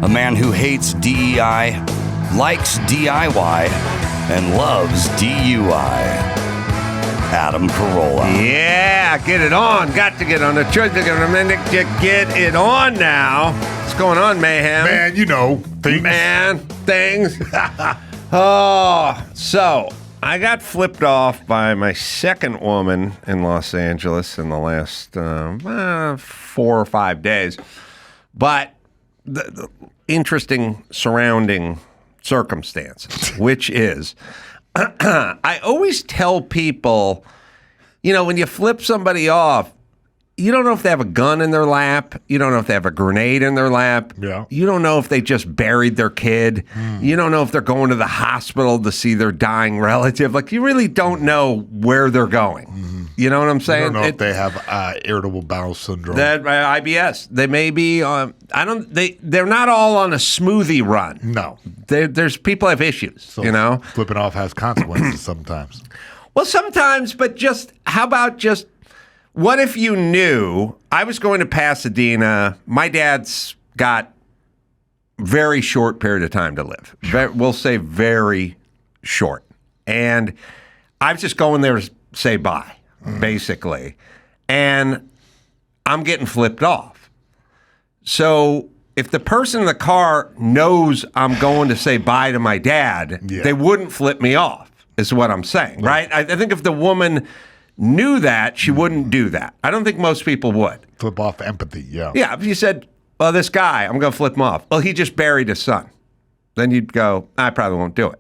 A man who hates DEI, likes DIY, and loves DUI. Adam Carolla. Yeah, get it on. Got to get on the truth. Get it on now. What's going on, Mayhem? Man, you know, things. Things. So I got flipped off by my second woman in Los Angeles in the last 4 or 5 days. But the interesting surrounding circumstances, which is, I always tell people, you know, when you flip somebody off, you don't know if they have a gun in their lap. You don't know if they have a grenade in their lap. Yeah. You don't know if they just buried their kid. You don't know if they're going to the hospital to see their dying relative. Like, you really don't know where they're going. You know what I'm saying? I don't know if they have irritable bowel syndrome. That IBS. They may be on. They're not all on a smoothie run. No. There's people have issues. So you know, flipping off has consequences sometimes. Well, sometimes, but just how about just what if you knew I was going to Pasadena? My dad's got very short period of time to live. We'll say very short, and I was just going there to say bye. Basically, and I'm getting flipped off. So if the person in the car knows I'm going to say bye to my dad, they wouldn't flip me off, is what I'm saying, right? I think if the woman knew that, she wouldn't do that. I don't think most people would. Flip off empathy, yeah. Yeah, if you said, well, this guy, I'm going to flip him off. Well, he just buried his son. Then you'd go, I probably won't do it.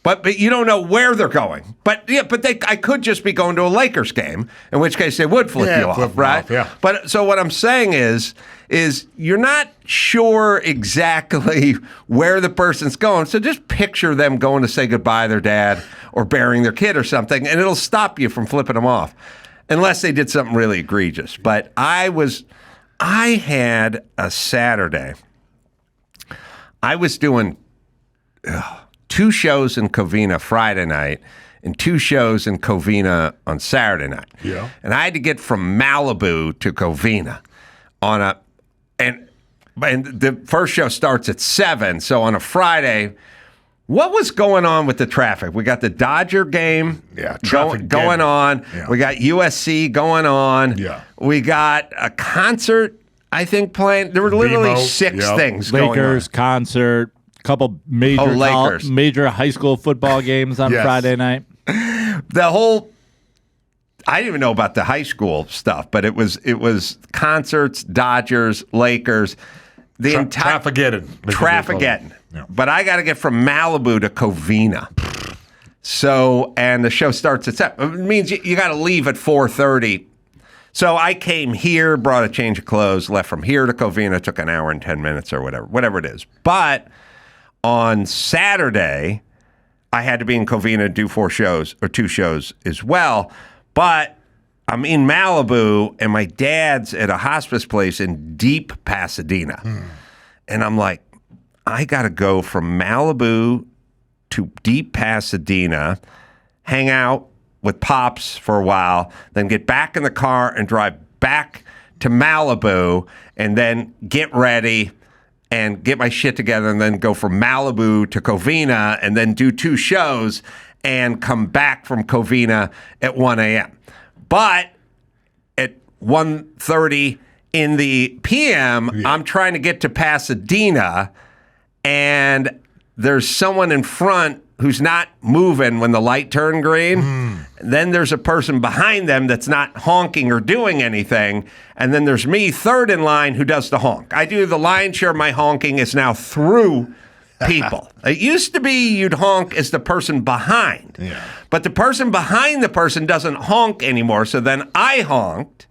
But you don't know where they're going. But I could just be going to a Lakers game, in which case they would flip you off, right? Off, yeah. But so what I'm saying is you're not sure exactly where the person's going. So just picture them going to say goodbye to their dad or burying their kid or something, and it'll stop you from flipping them off, unless they did something really egregious. But I had a Saturday. I was doing 2 shows in Covina Friday night and 2 shows in Covina on Saturday night. Yeah. And I had to get from Malibu to Covina and the first show starts at 7. So on a Friday, what was going on with the traffic? We got the Dodger game going on. Yeah. We got USC going on. Yeah. We got a concert, I think, playing. There were literally Demo. 6 things going on. Lakers concert. Couple major high school football games on Friday night. I didn't even know about the high school stuff, but it was concerts, Dodgers, Lakers, the entire Trafficating. Yeah. But I got to get from Malibu to Covina. So, and the show starts at 7. It means you got to leave at 4:30. So I came here, brought a change of clothes, left from here to Covina, took an hour and 10 minutes or whatever it is. But on Saturday, I had to be in Covina, do 2 shows as well. But I'm in Malibu, and my dad's at a hospice place in deep Pasadena. And I'm like, I got to go from Malibu to deep Pasadena, hang out with Pops for a while, then get back in the car and drive back to Malibu, and then get ready and get my shit together, and then go from Malibu to Covina, and then do 2 shows and come back from Covina at 1 a.m. But at 1:30 in the p.m., I'm trying to get to Pasadena, and there's someone in front who's not moving when the light turned green. Then there's a person behind them that's not honking or doing anything. And then there's me, third in line, who does the honk. I do the lion's share of my honking is now through people. It used to be you'd honk as the person behind. Yeah. But the person behind the person doesn't honk anymore. So then I honked.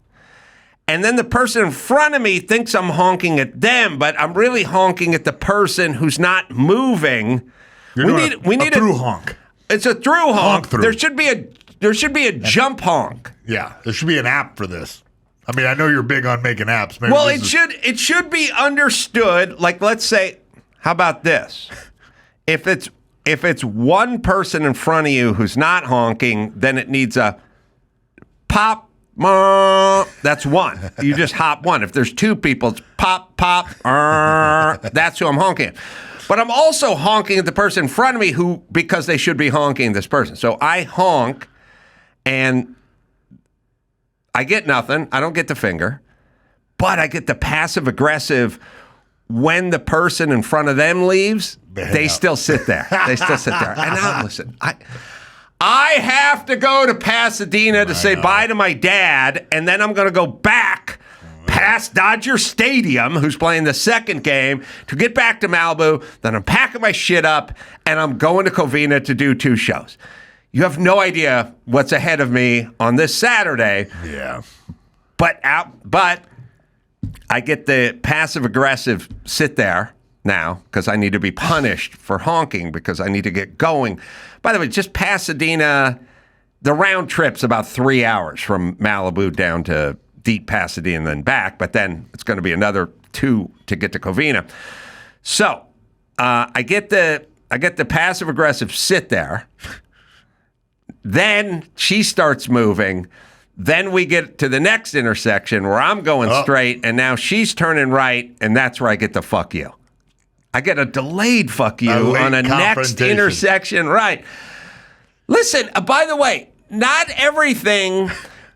And then the person in front of me thinks I'm honking at them, but I'm really honking at the person who's not moving. We need a through honk. It's a through honk. Through. There should be a jump honk. Yeah, there should be an app for this. I mean, I know you're big on making apps. Maybe Well, it should be understood. Like, let's say, how about this? If it's one person in front of you who's not honking, then it needs a pop, That's one. You just hop one. If there's two people, it's pop, pop, that's who I'm honking at. But I'm also honking at the person in front of me because they should be honking this person. So I honk, and I get nothing. I don't get the finger, but I get the passive-aggressive when the person in front of them leaves, they still sit there. They still sit there. And now, listen, I have to go to Pasadena to say bye to my dad, and then I'm going to go back past Dodger Stadium, who's playing the second game, to get back to Malibu. Then I'm packing my shit up, and I'm going to Covina to do 2 shows. You have no idea what's ahead of me on this Saturday. Yeah. But I get the passive-aggressive sit there now because I need to be punished for honking because I need to get going. By the way, just Pasadena, the round trip's about 3 hours from Malibu down to deep Pasadena and then back, but then it's going to be another 2 to get to Covina. So I get the passive-aggressive sit there. Then she starts moving. Then we get to the next intersection where I'm going straight, and now she's turning right, and that's where I get the fuck you. I get a delayed fuck you on a next intersection. Right. Listen, by the way, not everything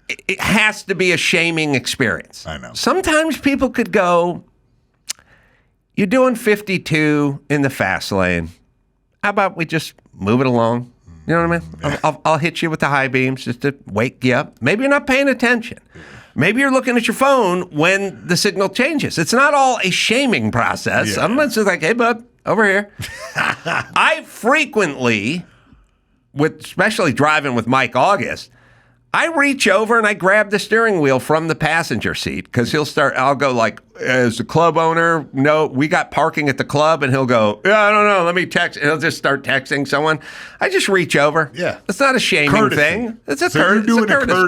it has to be a shaming experience. I know. Sometimes people could go, you're doing 52 in the fast lane. How about we just move it along? You know what I mean? I'll hit you with the high beams just to wake you up. Maybe you're not paying attention. Maybe you're looking at your phone when the signal changes. It's not all a shaming process. Yeah. I'm just like, hey, bud, over here. I frequently, especially driving with Mike August, I reach over and I grab the steering wheel from the passenger seat because I'll go like, as the club owner, no, we got parking at the club, and he'll go, yeah, I don't know, let me text. And he'll just start texting someone. I just reach over. Yeah. It's not a shaming thing. It's a courtesy.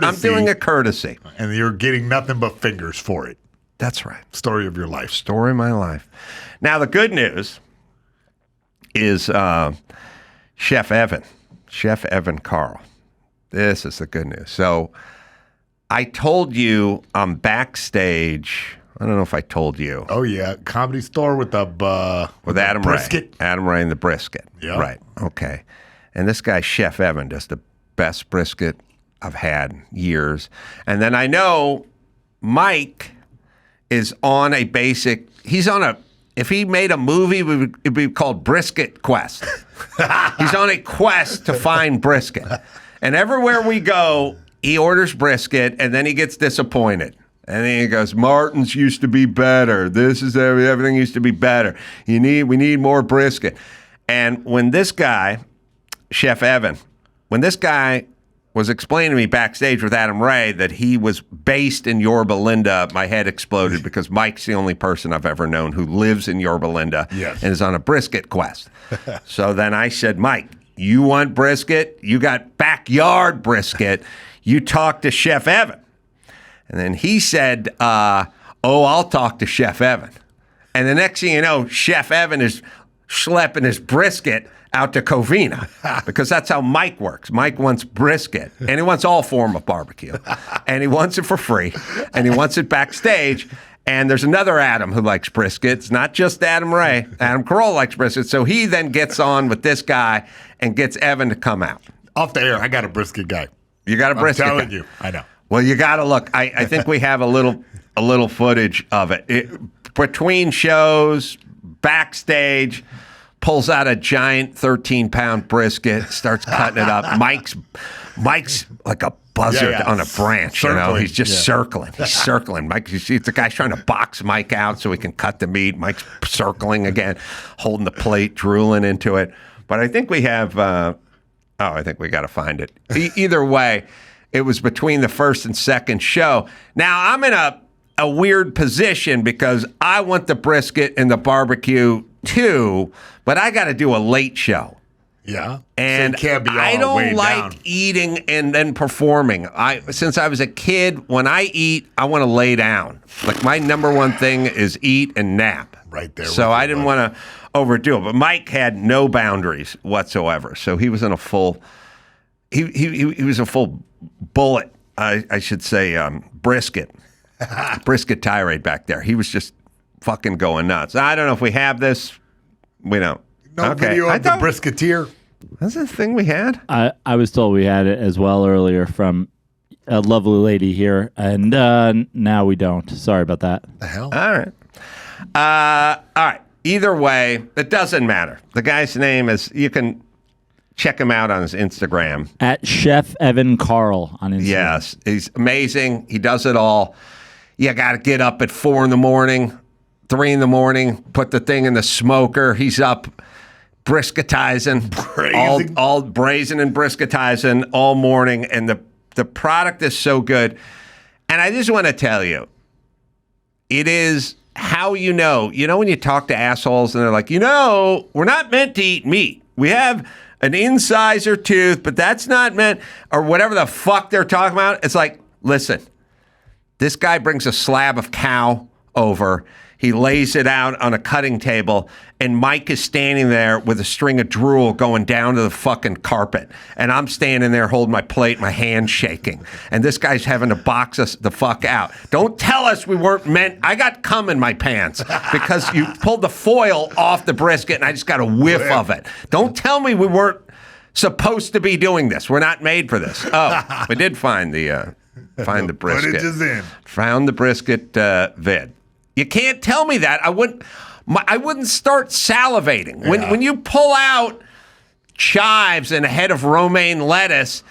I'm doing a courtesy. And you're getting nothing but fingers for it. That's right. Story of your life. Story of my life. Now, the good news is Chef Evan Carl. This is the good news. So I told you I'm backstage. I don't know if I told you. Oh, yeah. Comedy Store with Adam Brisket. Ray. Adam Ray and the Brisket. Yeah. Right. Okay. And this guy, Chef Evan, does the best brisket I've had in years. And then I know Mike is on a basic, if he made a movie, it'd be called Brisket Quest. He's on a quest to find brisket. And everywhere we go, he orders brisket, and then he gets disappointed. And then he goes, Martin's used to be better. This is everything used to be better. We need more brisket. And when this guy, Chef Evan, was explaining to me backstage with Adam Ray that he was based in Yorba Linda, my head exploded because Mike's the only person I've ever known who lives in Yorba Linda and is on a brisket quest. So then I said, Mike, you want brisket? You got backyard brisket. You talk to Chef Evan. And then he said, I'll talk to Chef Evan. And the next thing you know, Chef Evan is schlepping his brisket out to Covina because that's how Mike works. Mike wants brisket, and he wants all form of barbecue. And he wants it for free, and he wants it backstage. And there's another Adam who likes brisket. It's not just Adam Ray. Adam Carolla likes brisket. So he then gets on with this guy and gets Evan to come out. Off the air, I got a brisket guy. You got a brisket guy? I'm telling you, I know. Well, you got to look. I think we have a little footage of it. Between shows, backstage, pulls out a giant 13-pound brisket, starts cutting it up. Mike's like a buzzard on a branch, circling. He's just circling. He's circling. Mike, you see, the guy's trying to box Mike out so he can cut the meat. Mike's circling again, holding the plate, drooling into it. But I think we have, I think we got to find it. Either way, it was between the first and second show. Now, I'm in a weird position because I want the brisket and the barbecue too, but I got to do a late show. Yeah. And so can't be all I don't like down. eating and then performing. Since I was a kid, when I eat, I want to lay down. Like my number one thing is eat and nap. Right there. So I didn't want to overdo it. But Mike had no boundaries whatsoever. So he was in a full he was a full bullet I should say Brisket tirade back there. He was just fucking going nuts. I don't know if we have this. We don't. No video of the Brisketeer. That's the thing we had? I was told we had it as well earlier from a lovely lady here, and now we don't. Sorry about that. The hell? All right. All right. Either way, it doesn't matter. The guy's name is, you can check him out on his Instagram. At Chef Evan Carl on Instagram. Yes. He's amazing. He does it all. You got to get up at 4 a.m, 3 a.m, put the thing in the smoker. He's up brisketizing, all brazen and brisketizing all morning, and the product is so good. And I just want to tell you, it is how you know when you talk to assholes and they're like, we're not meant to eat meat. We have an incisor tooth, but that's not meant, or whatever the fuck they're talking about. It's like, listen, this guy brings a slab of cow over. He lays it out on a cutting table, and Mike is standing there with a string of drool going down to the fucking carpet. And I'm standing there holding my plate, my hand shaking. And this guy's having to box us the fuck out. Don't tell us we weren't meant. I got cum in my pants because you pulled the foil off the brisket, and I just got a whiff of it. Don't tell me we weren't supposed to be doing this. We're not made for this. Oh, we did find the brisket. Footage is in. Found the brisket vid. You can't tell me that. I wouldn't start salivating. When you pull out chives and a head of romaine lettuce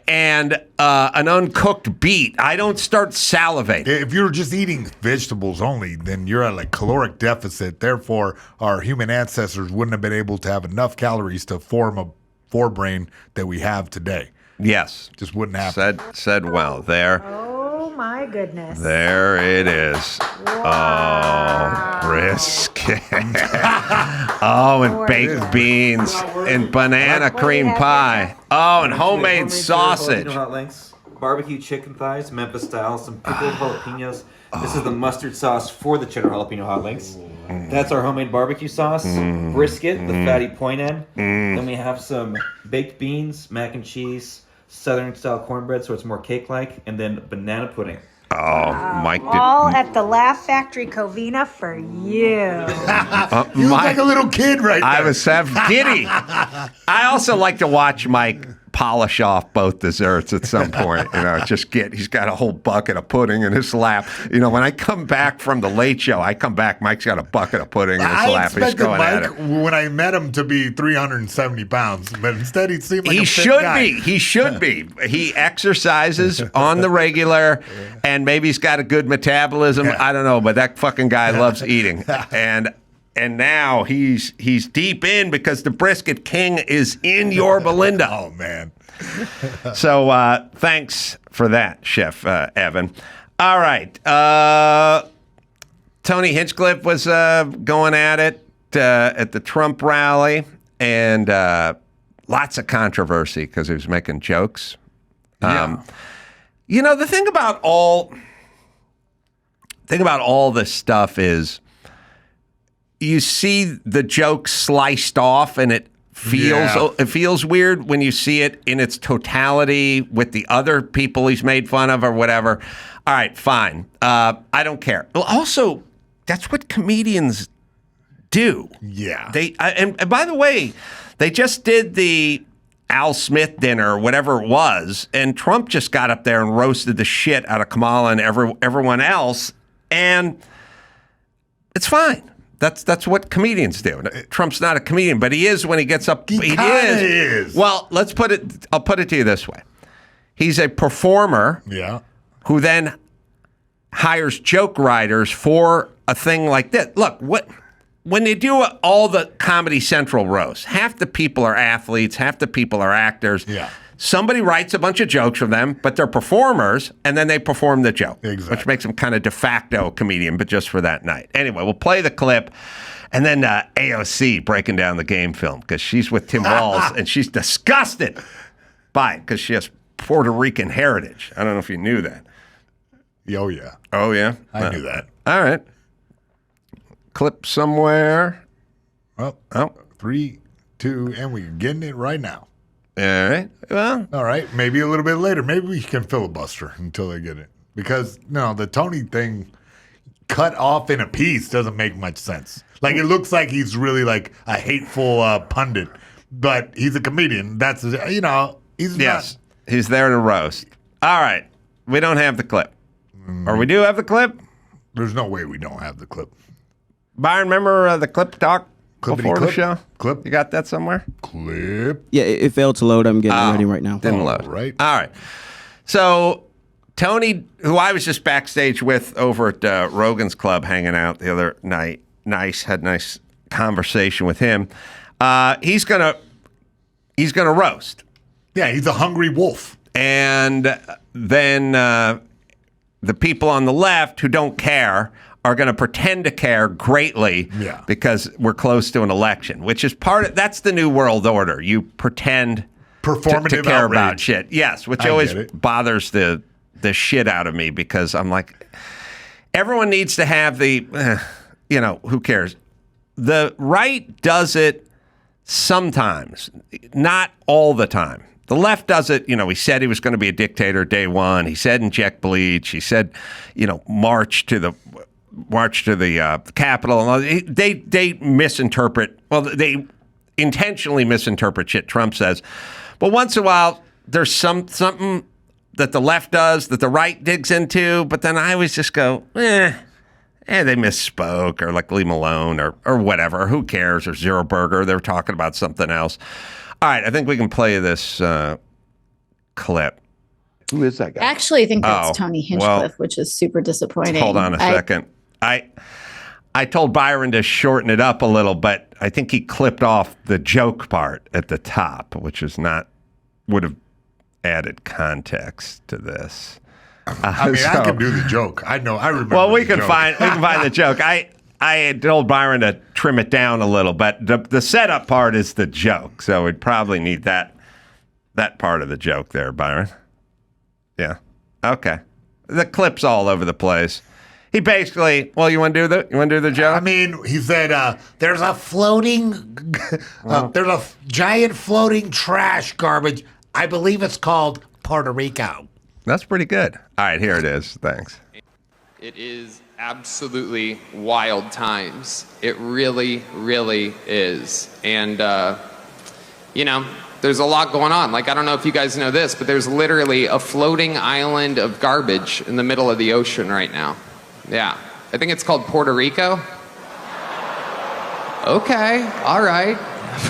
and an uncooked beet, I don't start salivating. If you're just eating vegetables only, then you're at a caloric deficit. Therefore, our human ancestors wouldn't have been able to have enough calories to form a forebrain that we have today. Yes. Just wouldn't happen. Said well there. Oh, my goodness. There it is. Wow. Oh, brisket. Oh, and baked beans and banana cream pie. Oh, and homemade sausage. Hot links, barbecue chicken thighs, Memphis style, some pickled jalapenos. This is the mustard sauce for the cheddar jalapeno hot links. That's our homemade barbecue sauce, brisket, the fatty point end. Then we have some baked beans, mac and cheese, southern style cornbread, so it's more cake-like, and then banana pudding. Oh, Mike did. All at the Laugh Factory Covina for you. You look like a little kid right there. I was giddy. I also like to watch Mike polish off both desserts at some point. He's got a whole bucket of pudding in his lap. When I come back from the Late Show, Mike's got a bucket of pudding in his lap. He's going Mike, at it. When I met him, to be 370 pounds, but instead he seemed like he a should fit guy. be. He should be. He exercises on the regular, and maybe he's got a good metabolism. I don't know, but that fucking guy loves eating. And now he's deep in because the Brisket King is in Yorba Linda. Oh, man. So thanks for that, Chef Evan. All right. Tony Hinchcliffe was going at it at the Trump rally, and lots of controversy because he was making jokes. The thing about all this stuff is you see the joke sliced off, and it feels weird when you see it in its totality with the other people he's made fun of or whatever. All right, fine. I don't care. Also, that's what comedians do. Yeah. And by the way, they just did the Al Smith dinner or whatever it was, and Trump just got up there and roasted the shit out of Kamala and everyone else, and it's fine. That's what comedians do. Trump's not a comedian, but he is when he gets up. He is. Well, I'll put it to you this way. He's a performer who then hires joke writers for a thing like this. Look, when they do all the Comedy Central roasts, half the people are athletes, half the people are actors. Yeah. Somebody writes a bunch of jokes for them, but they're performers, and then they perform the joke, which makes them kind of de facto comedian, but just for that night. Anyway, we'll play the clip, and then AOC breaking down the game film because she's with Tim Walz, and she's disgusted by it because she has Puerto Rican heritage. I don't know if you knew that. Oh, yeah. Oh, yeah? I knew that. All right. Clip somewhere. Well, 3, 2, and we're getting it right now. All right. Well, All right, maybe a little bit later. Maybe we can filibuster until they get it. Because, no, the Tony thing cut off in a piece doesn't make much sense. Like, it looks like he's really, like, a hateful pundit. But he's a comedian. That's, he's not. He's there to roast. All right. We don't have the clip. Or we do have the clip? There's no way we don't have the clip. Byron, remember the clip talk before the clip? show? Clip? You got that somewhere? Clip. Yeah, it failed to load. I'm getting ready right now. Didn't load. Right. All right. So Tony, who I was just backstage with over at Rogan's Club hanging out the other night, had a nice conversation with him. He's gonna roast. Yeah, he's a hungry wolf. And then the people on the left who don't care are going to pretend to care greatly because we're close to an election, which is that's the new world order. You pretend to care about shit. Yes, which always bothers the shit out of me because I'm like, everyone needs to have who cares? The right does it sometimes, not all the time. The left does it, he said he was going to be a dictator day one. He said inject bleach. He said, march to the Capitol. And they misinterpret. Well, they intentionally misinterpret shit Trump says. But once in a while, there's something that the left does that the right digs into. But then I always just go, they misspoke, or like leave them alone, or whatever. Who cares? Or Zero Burger. They were talking about something else. All right, I think we can play this clip. Who is that guy? Actually, I think that's Tony Hinchcliffe, which is super disappointing. Hold on a second. I told Byron to shorten it up a little, but I think he clipped off the joke part at the top, which would have added context to this. I can do the joke. I know. I remember. Well, we can find the joke. I had told Byron to trim it down a little, but the setup part is the joke, so we'd probably need that part of the joke there, Byron. Yeah. Okay. The clip's all over the place. He basically, you want to do the joke? I mean, he said, "There's a giant floating trash garbage. I believe it's called Puerto Rico." That's pretty good. All right, here it is. Thanks. It is absolutely wild times. It really, really is. And, there's a lot going on. Like, I don't know if you guys know this, but there's literally a floating island of garbage in the middle of the ocean right now. Yeah. I think it's called Puerto Rico. Okay. All right.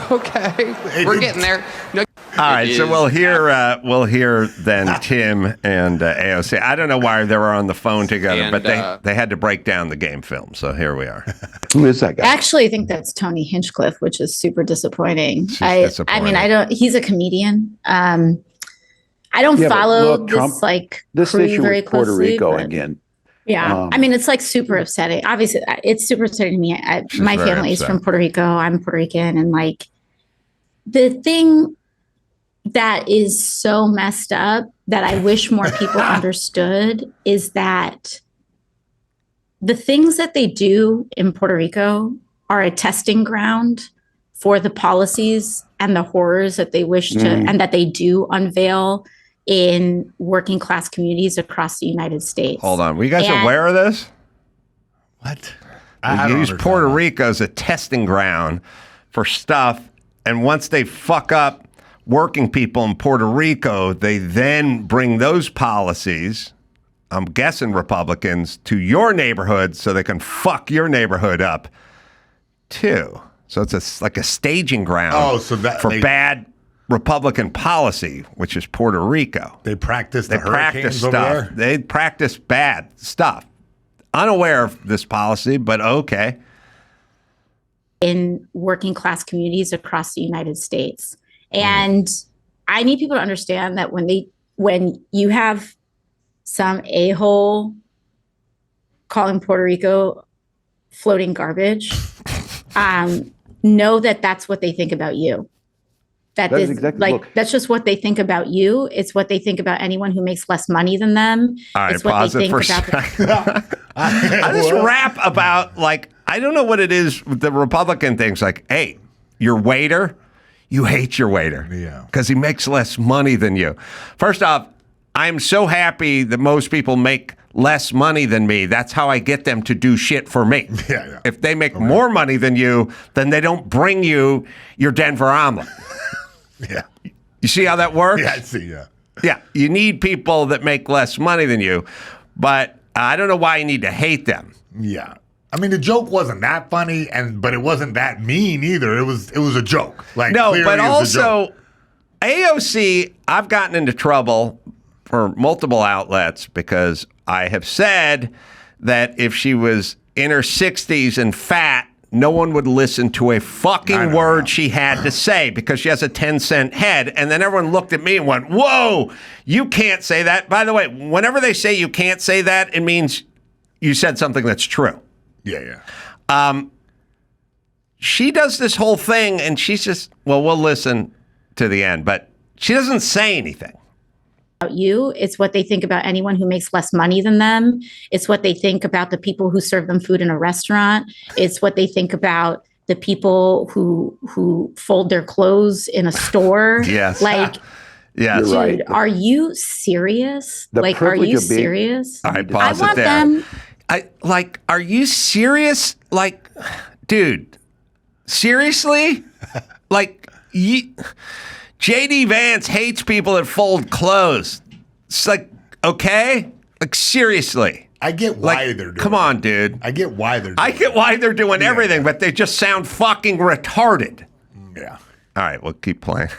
Okay. We're getting there. No, all right, so we'll hear then Tim and AOC. I don't know why they were on the phone together, but they had to break down the game film. So here we are. Who is that guy? Actually, I think that's Tony Hinchcliffe, which is super disappointing. I mean, he's a comedian. I don't follow this crew issue very with Puerto closely, Rico but, again. Yeah, I mean, it's like super upsetting. Obviously, it's super upsetting to me. My family is from Puerto Rico. I'm Puerto Rican, and like the thing that is so messed up that I wish more people understood is that the things that they do in Puerto Rico are a testing ground for the policies and the horrors that they wish to and that they do unveil in working class communities across the United States. Hold on. Were you guys aware of this? What? They use Puerto Rico as a testing ground for stuff, and once they fuck up working people in Puerto Rico, they then bring those policies, I'm guessing Republicans, to your neighborhood so they can fuck your neighborhood up too. So it's like a staging ground for bad Republican policy, which is Puerto Rico. They practice hurricanes over there? They practice bad stuff. Unaware of this policy, but okay. In working class communities across the United States. And I need people to understand that when you have some a-hole calling Puerto Rico floating garbage, know that that's what they think about you. That's just what they think about you. It's what they think about anyone who makes less money than them. All right, it's what they think about I just rap about, like, I don't know what it is with the Republican things. Like, hey, your waiter, you hate your waiter. Yeah. Because he makes less money than you. First off, I'm so happy that most people make less money than me. That's how I get them to do shit for me. Yeah. If they make more money than you, then they don't bring you your Denver omelet. Yeah. You see how that works? Yeah, I see, yeah. Yeah, you need people that make less money than you, but I don't know why you need to hate them. Yeah. I mean, the joke wasn't that funny, but it wasn't that mean either. It was a joke. Like, No, clearly but it was a also joke. AOC, I've gotten into trouble for multiple outlets because I have said that if she was in her 60s and fat, no one would listen to a fucking word she had to say because she has a 10-cent head. And then everyone looked at me and went, whoa, you can't say that. By the way, whenever they say you can't say that, it means you said something that's true. Yeah. She does this whole thing and she's just, well, we'll listen to the end, but she doesn't say anything. About you, it's what they think about anyone who makes less money than them. It's what they think about the people who serve them food in a restaurant. It's what they think about the people who fold their clothes in a store. Yes. Like, yes. dude, right. are you serious? The Like, are privilege you of being- serious? All right, I pause it want there. them. Are you serious? Like, dude, seriously? Like, J.D. Vance hates people that fold clothes. It's like, okay? Like, seriously. I get why Like, they're doing come on, dude. I get why they're doing I get why they're doing everything, but they just sound fucking retarded. Yeah. All right, we'll keep playing.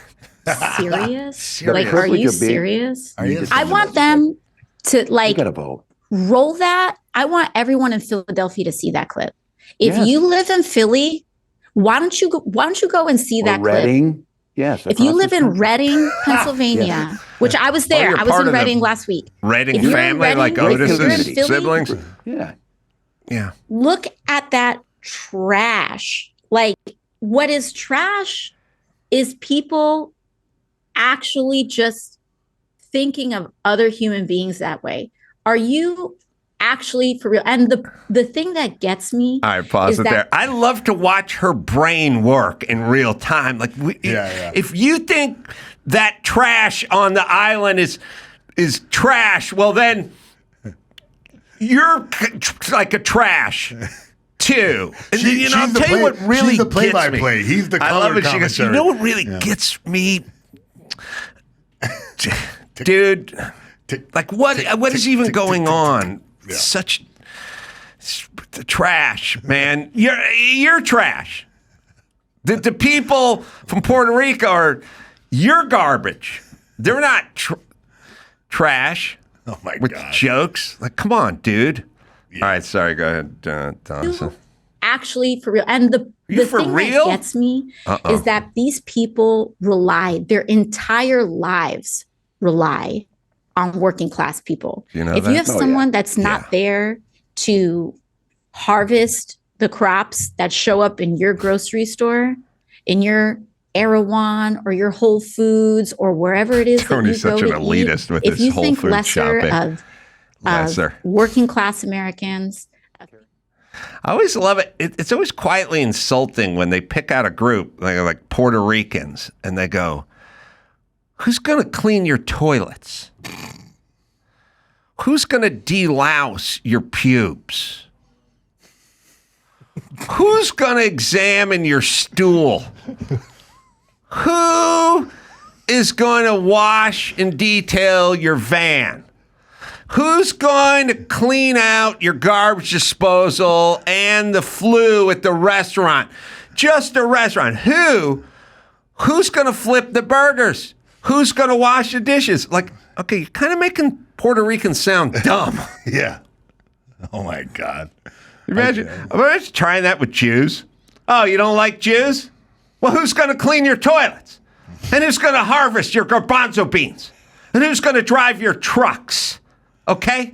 Serious? The Like, are privilege you of being- serious? Are you I want them to You like got to vote. roll that. I want everyone in Philadelphia to see that clip. If Yes. you live in Philly, why don't you go and see that Or clip? Reading. Yes. If you across live the in street. Reading, Pennsylvania, which I was there, you're I was part in of the Reading last week. Reading If you're in family, Reading, like if you're in Otis's Philly, siblings? Yeah. Yeah. Look at that trash. Like, what is trash is people actually just thinking of other human beings that way. Are you actually for real? And the thing that gets me. All right, pause is it that- there. I love to watch her brain work in real time. Like, if you think that trash on the island is trash, well then you're like a trash too. And then, you know, I'll tell you what really she's the gets play-by-play. me. He's the I color love it. She goes, you commentary. know what really gets me, dude? Like what is even going on? Such the trash, man. You're trash. The people from Puerto Rico are you're garbage. They're not trash. Oh my with God. jokes. Like, come on, dude. All right, sorry. Go ahead, Donson. Actually for real. And the for thing real? that gets me is that these people their entire lives rely on working class people. You know if that? you have someone that's not there to harvest the crops that show up in your grocery store, in your Erewhon or your Whole Foods or wherever it is Tony's that you such go an to elitist eat, with if his you Whole think Food lesser shopping. of working class Americans. I always love it. It's always quietly insulting when they pick out a group, like Puerto Ricans, and they go, who's going to clean your toilets? Who's going to delouse your pubes? Who's going to examine your stool? Who is going to wash and detail your van? Who's going to clean out your garbage disposal and the flue at the restaurant? Just a restaurant. Who's going to flip the burgers? Who's going to wash the dishes? Like, okay, you're kind of making Puerto Ricans sound dumb. Yeah. Oh my God. Imagine trying that with Jews. Oh, you don't like Jews? Well, who's going to clean your toilets? And who's going to harvest your garbanzo beans? And who's going to drive your trucks? Okay?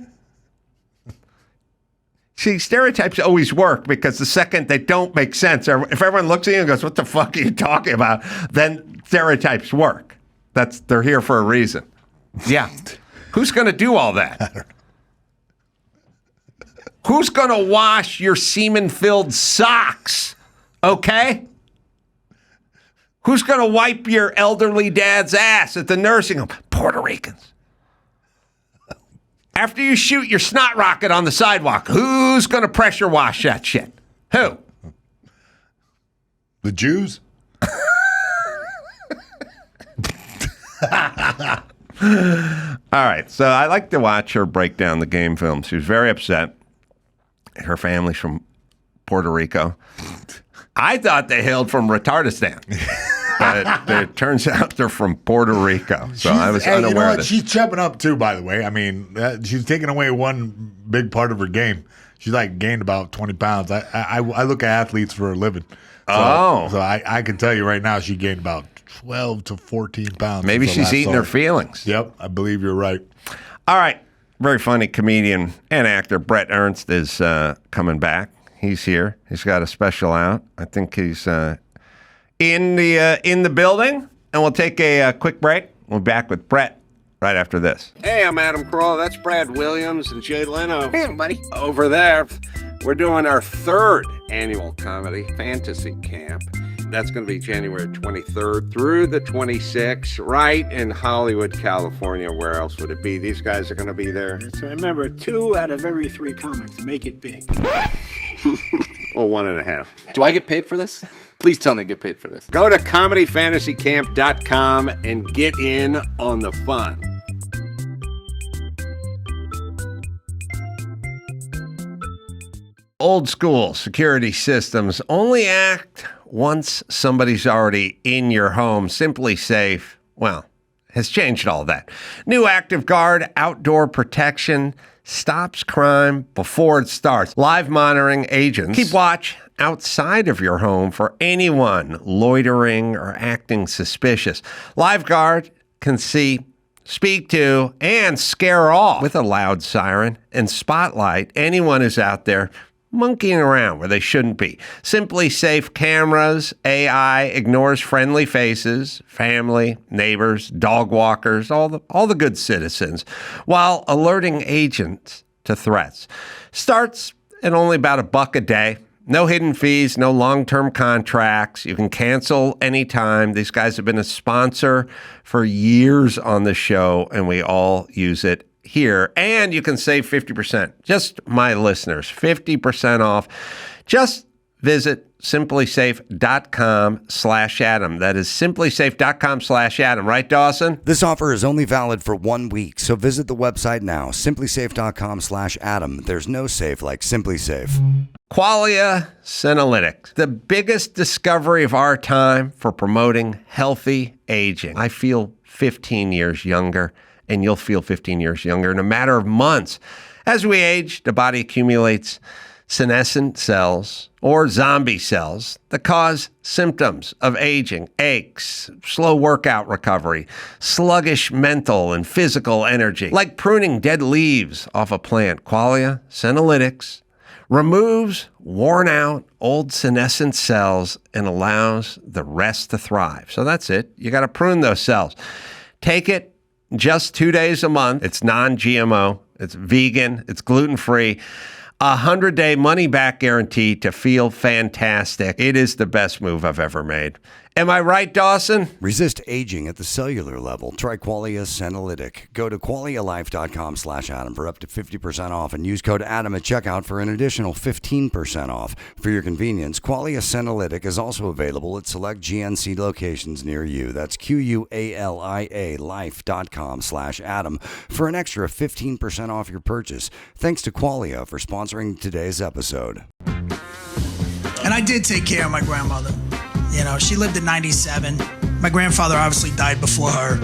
See, stereotypes always work because the second they don't make sense, if everyone looks at you and goes, what the fuck are you talking about? Then stereotypes work. They're here for a reason. Yeah. Who's going to do all that? Who's going to wash your semen-filled socks? Okay? Who's going to wipe your elderly dad's ass at the nursing home? Puerto Ricans. After you shoot your snot rocket on the sidewalk, who's going to pressure wash that shit? Who? The Jews? All right, so I like to watch her break down the game film. She was very upset. Her family's from Puerto Rico. I thought they hailed from Retardistan. But it turns out they're from Puerto Rico. So I was unaware you know of this. She's chubbing up too, by the way. I mean, she's taking away one big part of her game. She's like gained about 20 pounds. I look at athletes for a living. So I can tell you right now she gained about 12 to 14 pounds. Maybe she's eating her feelings. Yep, I believe you're right. All right. Very funny comedian and actor Bret Ernst is coming back. He's here. He's got a special out. I think he's in the building. And we'll take a quick break. We'll be back with Bret right after this. Hey, I'm Adam Carolla. That's Brad Williams and Jay Leno. Hey, buddy. Over there, we're doing our 3rd annual comedy fantasy camp. That's going to be January 23rd through the 26th, right in Hollywood, California. Where else would it be? These guys are going to be there. So remember, 2 out of every 3 comics make it big. Well, 1.5. Do I get paid for this? Please tell me I get paid for this. Go to comedyfantasycamp.com and get in on the fun. Old school security systems only act once somebody's already in your home. Simply Safe, well, has changed all that. New Active Guard outdoor protection stops crime before it starts. Live monitoring agents keep watch outside of your home for anyone loitering or acting suspicious. LiveGuard can see, speak to, and scare off with a loud siren and spotlight anyone who's out there monkeying around where they shouldn't be. Simply Safe cameras, AI ignores friendly faces, family, neighbors, dog walkers, all the good citizens, while alerting agents to threats. Starts at only about $1 a day. No hidden fees, no long-term contracts. You can cancel anytime. These guys have been a sponsor for years on the show, and we all use it here. And you can save 50%. Just my listeners, 50% off. Just visit simplysafe.com/Adam. That is simplysafe.com/Adam. Right, Dawson? This offer is only valid for 1 week, so visit the website now, simplysafe.com/Adam. There's no safe like Simply Safe. Qualia Senolytics, the biggest discovery of our time for promoting healthy aging. I feel 15 years younger, and you'll feel 15 years younger in a matter of months. As we age, the body accumulates senescent cells or zombie cells that cause symptoms of aging, aches, slow workout recovery, sluggish mental and physical energy. Like pruning dead leaves off a plant, Qualia Senolytics removes worn out old senescent cells and allows the rest to thrive. So that's it. You got to prune those cells. Take it just 2 days a month. It's non-GMO. It's vegan. It's gluten-free. 100-day money-back guarantee to feel fantastic. It is the best move I've ever made. Am I right, Dawson? Resist aging at the cellular level. Try Qualia Senolytic. Go to qualialife.com/Adam for up to 50% off and use code Adam at checkout for an additional 15% off. For your convenience, Qualia Senolytic is also available at select GNC locations near you. That's QUALIA life.com/Adam for an extra 15% off your purchase. Thanks to Qualia for sponsoring today's episode. And I did take care of my grandmother. You know, she lived at 97. My grandfather obviously died before her.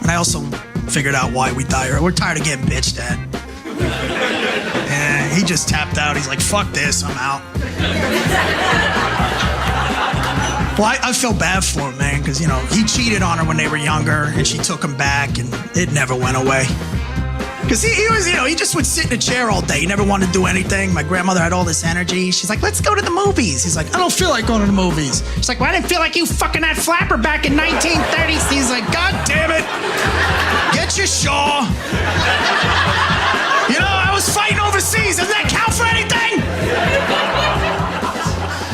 And I also figured out why we died. We're tired of getting bitched at. And he just tapped out. He's like, fuck this, I'm out. Well, I feel bad for him, man, because, you know, he cheated on her when they were younger, and she took him back, and it never went away. Because he was, you know, he just would sit in a chair all day. He never wanted to do anything. My grandmother had all this energy. She's like, let's go to the movies. He's like, I don't feel like going to the movies. She's like, well, I didn't feel like you fucking that flapper back in 1930s. He's like, God damn it. Get your Shaw. You know, I was fighting overseas. Doesn't that count for anything?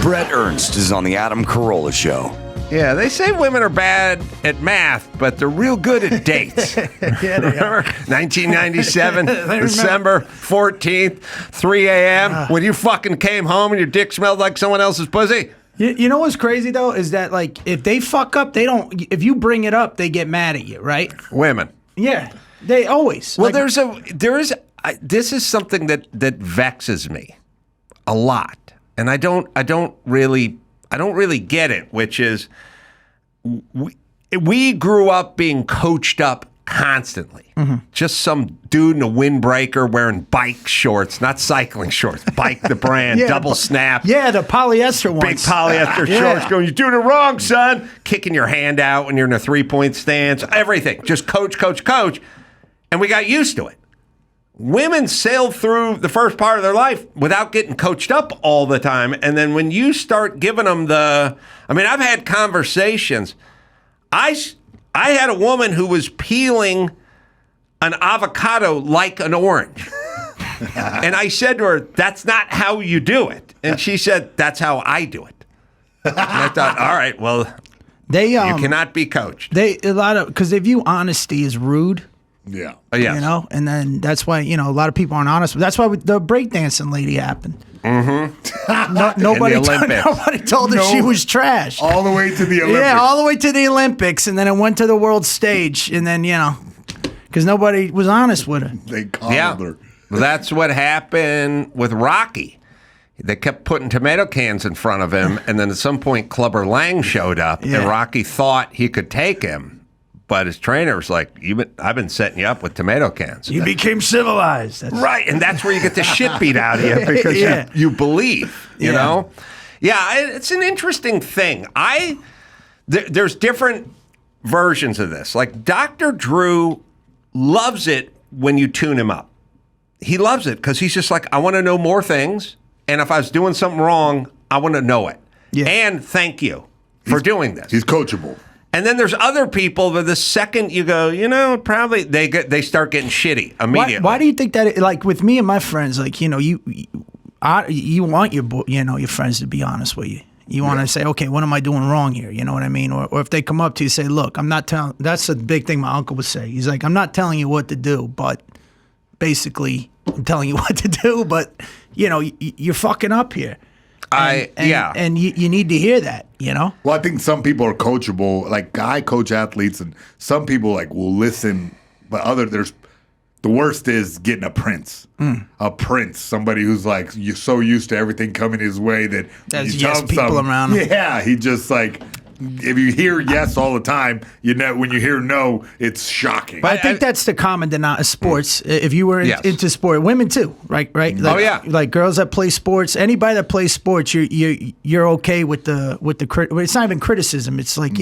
Bret Ernst is on the Adam Carolla Show. Yeah, they say women are bad at math, but they're real good at dates. Remember 1997, December 14th, 3 a.m., when you fucking came home and your dick smelled like someone else's pussy? You know what's crazy, though, is that, like, if they fuck up, they don't, if you bring it up, they get mad at you, right? Women. Yeah, they always. Well, this is something that vexes me a lot. And I don't really get it, which is we grew up being coached up constantly. Mm-hmm. Just some dude in a windbreaker wearing bike shorts, not cycling shorts, Bike the brand, double snap. Yeah, the polyester ones. Big polyester shorts going, you're doing it wrong, son. Kicking your hand out when you're in a 3-point stance, everything. Just coach. And we got used to it. Women sailed through the first part of their life without getting coached up all the time. And then when you start giving them I've had conversations. I had a woman who was peeling an avocado like an orange. And I said to her, that's not how you do it. And she said, that's how I do it. And I thought, all right, well, you cannot be coached. Because they view honesty as rude. Yeah. Yes. You know, and then that's why, a lot of people aren't honest. That's why the breakdancing lady happened. Mm-hmm. Nobody told her she was trash. All the way to the Olympics. Yeah, all the way to the Olympics. And then it went to the world stage. And then, because nobody was honest with her. They called her. That's what happened with Rocky. They kept putting tomato cans in front of him. And then at some point, Clubber Lang showed up. And Rocky thought he could take him. But his trainer was like, I've been setting you up with tomato cans. You became civilized. Right, and that's where you get the shit beat out of you because you believe, you know? Yeah, it's an interesting thing. There's different versions of this. Like, Dr. Drew loves it when you tune him up. He loves it because he's just like, I want to know more things, and if I was doing something wrong, I want to know it. Yeah. And thank you for doing this. He's coachable. And then there's other people that the second you go, probably they start getting shitty immediately. Why do you think that? Like with me and my friends, like you want your friends to be honest with you. You want to say, okay, what am I doing wrong here? You know what I mean? Or if they come up to you, say, look, I'm not telling. That's a big thing my uncle would say. He's like, I'm not telling you what to do, but basically, I'm telling you what to do. But you're fucking up here. And you need to hear that, Well, I think some people are coachable. Like, I coach athletes, and some people will listen, but the worst is getting a prince. A prince, somebody who's like, you're so used to everything coming his way that there's you tell him people something. Around him. Yeah, he just if you hear yes all the time, when you hear no, it's shocking. But I think that's the common denominator. Sports. If you were into sport, women too, right? Like girls that play sports. Anybody that plays sports, you're okay with the it's not even criticism. It's like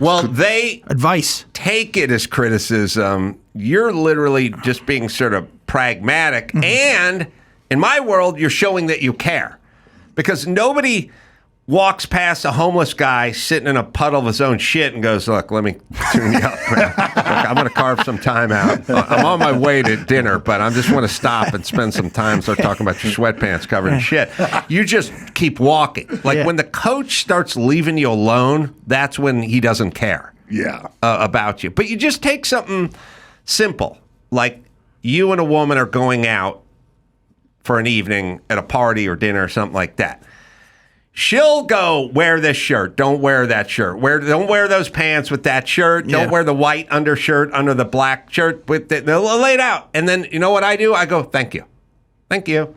Well, they advice. Take it as criticism. You're literally just being sort of pragmatic, and in my world, you're showing that you care, because nobody walks past a homeless guy sitting in a puddle of his own shit and goes, look, let me tune you up, man. Look, I'm going to carve some time out. I'm on my way to dinner, but I just want to stop and spend some time, start talking about your sweatpants covered in shit. You just keep walking. When the coach starts leaving you alone, that's when he doesn't care about you. But you just take something simple, like you and a woman are going out for an evening at a party or dinner or something like that. She'll go, wear this shirt. Don't wear that shirt. Don't wear those pants with that shirt. Don't wear the white undershirt under the black shirt. They'll lay it out. And then, you know what I do? I go, thank you. Thank you.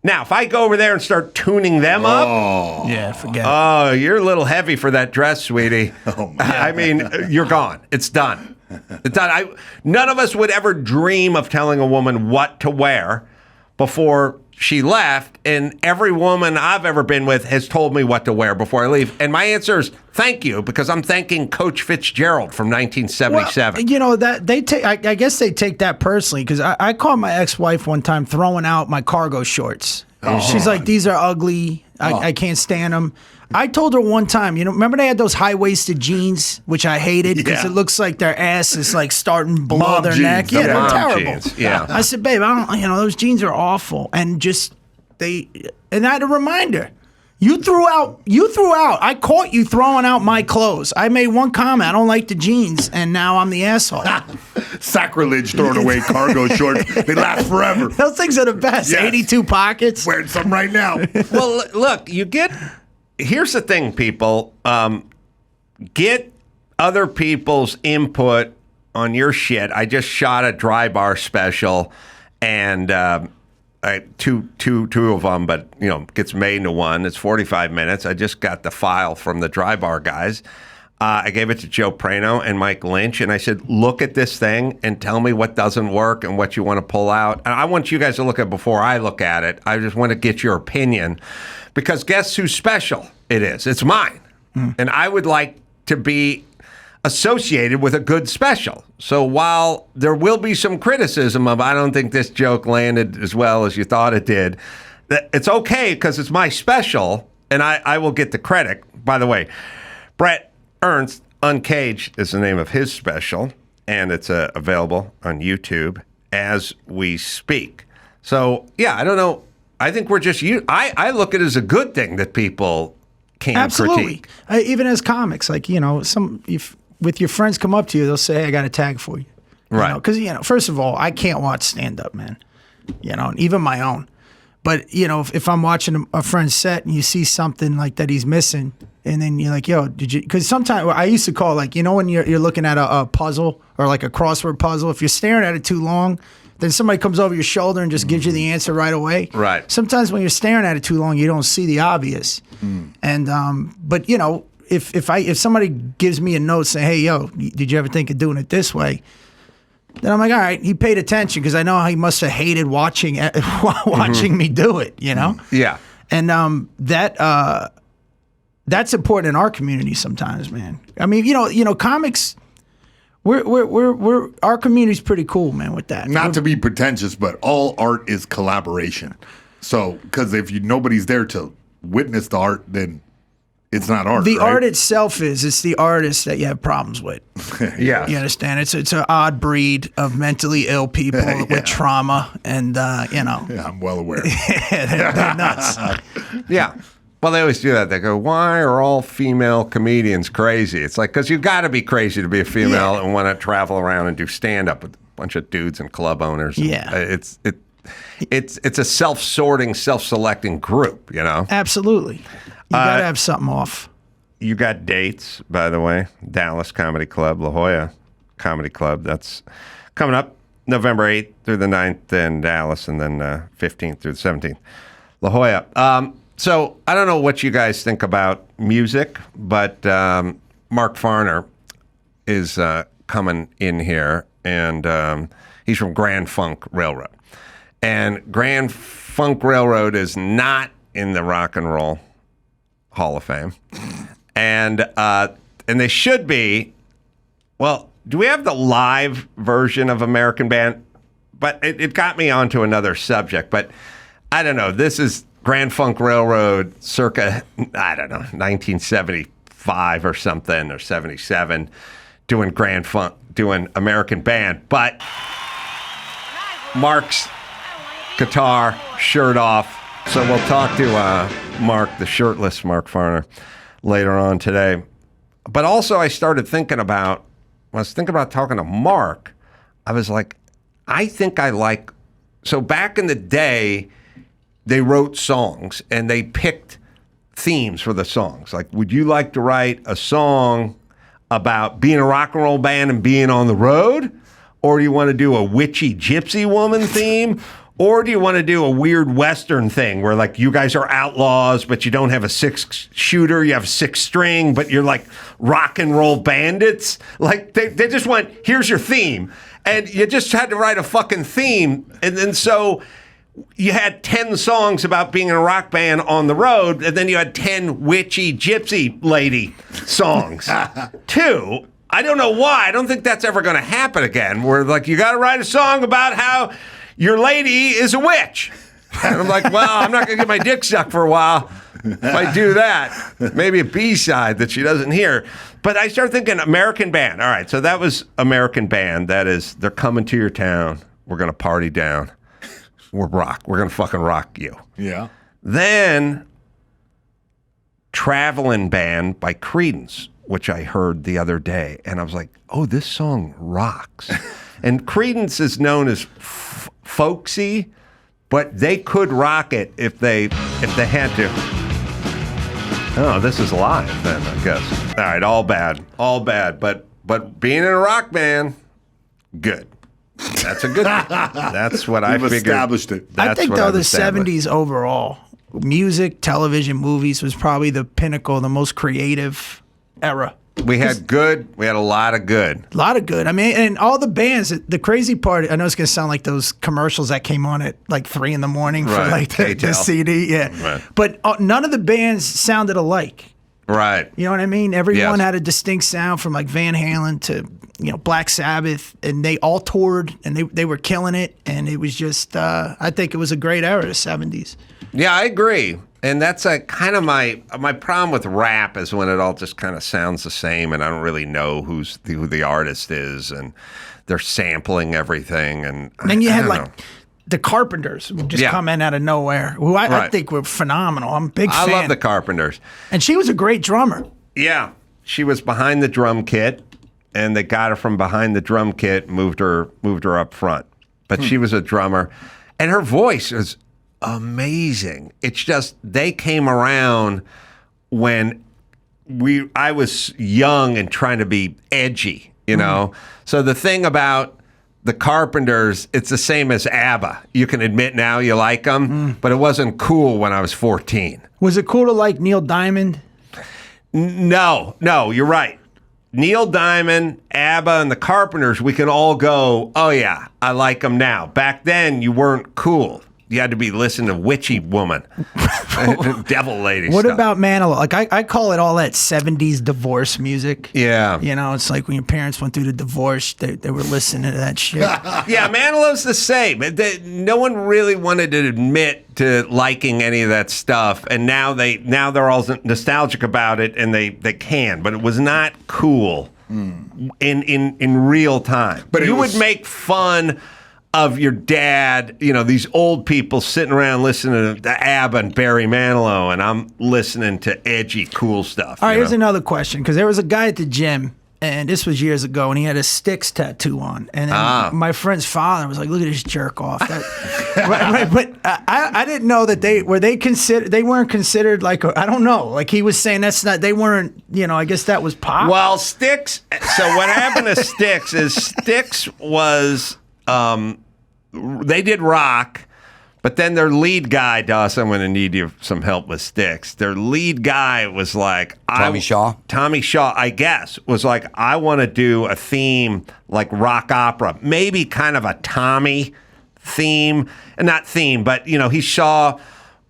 Now, if I go over there and start tuning them up. Yeah, forget it. Oh, you're a little heavy for that dress, sweetie. I mean, you're gone. It's done. It's done. None of us would ever dream of telling a woman what to wear before she left, and every woman I've ever been with has told me what to wear before I leave. And my answer is thank you, because I'm thanking Coach Fitzgerald from 1977. Well, that they take. I guess they take that personally, because I caught my ex-wife one time throwing out my cargo shorts. She's like, these are ugly. I can't stand them. I told her one time, remember they had those high-waisted jeans, which I hated because it looks like their ass is like below Mom their jeans, neck. Yeah, they're terrible. Jeans. Yeah. I said, babe, those jeans are awful. And I had to remind her, You threw out. I caught you throwing out my clothes. I made one comment. I don't like the jeans, and now I'm the asshole. Sacrilege throwing away cargo shorts. They last forever. Those things are the best. Yes. 82 pockets. Wearing some right now. Well, look, here's the thing, people. Get other people's input on your shit. I just shot a dry bar special, and two of them, but gets made into one. It's 45 minutes. I just got the file from the dry bar guys. I gave it to Joe Prano and Mike Lynch, and I said, look at this thing and tell me what doesn't work and what you want to pull out. And I want you guys to look at it before I look at it. I just want to get your opinion, because guess whose special it is? It's mine. And I would like to be associated with a good special. So while there will be some criticism of, I don't think this joke landed as well as you thought it did, it's okay because it's my special, and I will get the credit. By the way, Bret Ernst, Uncaged is the name of his special, and it's available on YouTube as we speak. So, yeah, I don't know. I think we're just, I look at it as a good thing that people can Absolutely. critique. Even as comics, like, with your friends come up to you, they'll say, hey, I got a tag for you. Right. Because, first of all, I can't watch stand-up, man. And even my own. But, if I'm watching a friend's set and you see something like that he's missing, and then you're like, yo, did you? Because sometimes I used to call, like, when you're looking at a puzzle or like a crossword puzzle, if you're staring at it too long, then somebody comes over your shoulder and just gives you the answer right away. Right. Sometimes when you're staring at it too long, you don't see the obvious. And but if somebody gives me a note saying, hey, yo, did you ever think of doing it this way? Then I'm like, all right, he paid attention, because I know he must have hated watching me do it, Yeah. And that's important in our community sometimes, man. I mean, comics, we're our community's pretty cool, man, with that. Not to be pretentious, but all art is collaboration. So, because if nobody's there to witness the art, then it's not art. The right? art itself it's the artist that you have problems with. Yeah. You understand? It's an odd breed of mentally ill people with trauma, and Yeah, I'm well aware. they're nuts. Yeah. Well, they always do that. They go, why are all female comedians crazy? It's like, because you got to be crazy to be a female and want to travel around and do stand-up with a bunch of dudes and club owners. Yeah. It's a self-sorting, self-selecting group, Absolutely. You got to have something off. You got dates, by the way. Dallas Comedy Club, La Jolla Comedy Club. That's coming up November 8th through the 9th in Dallas, and then 15th through the 17th. La Jolla. So I don't know what you guys think about music, but Mark Farner is coming in here, and he's from Grand Funk Railroad. And Grand Funk Railroad is not in the Rock and Roll Hall of Fame. And they should be. Well, do we have the live version of American Band? But it got me onto another subject. But I don't know. This is Grand Funk Railroad circa, 1975 or something, or 77, doing Grand Funk, doing American Band. But Mark's guitar, shirt off. So we'll talk to Mark, the shirtless Mark Farner, later on today. But also I started thinking about, when I was thinking about talking to Mark, I was like, I think I like, so back in the day, they wrote songs and they picked themes for the songs. Like, would you like to write a song about being a rock and roll band and being on the road? Or do you want to do a witchy gypsy woman theme? Or do you want to do a weird Western thing where, like, you guys are outlaws, but you don't have a 6-shooter, you have a 6-string, but you're like rock and roll bandits? Like, they just went, here's your theme. And you just had to write a fucking theme. And then so you had 10 songs about being in a rock band on the road, and then you had 10 witchy gypsy lady songs. 2, I don't know why. I don't think that's ever going to happen again, where, like, you got to write a song about how your lady is a witch. And I'm like, well, I'm not going to get my dick sucked for a while if I do that. Maybe a B-side that she doesn't hear. But I started thinking American Band. All right, so that was American Band. That is, they're coming to your town. We're going to party down. We're going to fucking rock you. Yeah. Then Travelin' Band by Creedence, which I heard the other day. And I was like, oh, this song rocks. And Creedence is known as folksy, but they could rock it if they had to. Oh, this is live then, I guess. All right, all bad. But being in a rock band, good. That's a good. That's what I figured. Established it. I think though the 70s overall, music, television, movies was probably the pinnacle, the most creative era. We had a lot of good. A lot of good. I mean, and all the bands, the crazy part, I know it's going to sound like those commercials that came on at like 3 a.m. for like the CD. Yeah. Right. But none of the bands sounded alike. Right. You know what I mean? Everyone had a distinct sound from like Van Halen to, Black Sabbath, and they all toured and they were killing it. And it was just, I think it was a great era, the 70s. Yeah, I agree. And that's kind of my problem with rap is when it all just kind of sounds the same and I don't really know who the artist is and they're sampling everything. And then you had like the Carpenters would just come in out of nowhere, who I think were phenomenal. I'm a big fan. I love the Carpenters. And she was a great drummer. Yeah. She was behind the drum kit and they got her from behind the drum kit, moved her up front. But she was a drummer and her voice is amazing. It's just they came around when I was young and trying to be edgy, So the thing about the Carpenters, it's the same as ABBA. You can admit now you like them, but it wasn't cool when I was 14. Was it cool to like Neil Diamond? No, you're right. Neil Diamond, ABBA, and the Carpenters, we can all go, oh yeah, I like them now. Back then, you weren't cool. You had to be listening to Witchy Woman, Devil Lady What stuff. about Manilow? Like I call it all that 70s divorce music. Yeah. It's like when your parents went through the divorce, they were listening to that shit. Yeah, Manilow's the same. No one really wanted to admit to liking any of that stuff, and now they're all nostalgic about it, and they can. But it was not cool in real time. But you would make fun of your dad, these old people sitting around listening to ABBA and Barry Manilow, and I'm listening to edgy, cool stuff. All right, here's another question, because there was a guy at the gym, and this was years ago, and he had a Styx tattoo on, and then my friend's father was like, "Look at this jerk off." Right, but I didn't know that they weren't considered like I don't know, like he was saying they weren't, I guess that was pop. Well, Styx. So what happened to Styx is Styx was. They did rock, but then their lead guy, Dawson, I'm going to need you some help with Styx. Their lead guy was like... Tommy Shaw, I guess, was like, I want to do a theme like rock opera. Maybe kind of a Tommy theme. And not theme, but, he saw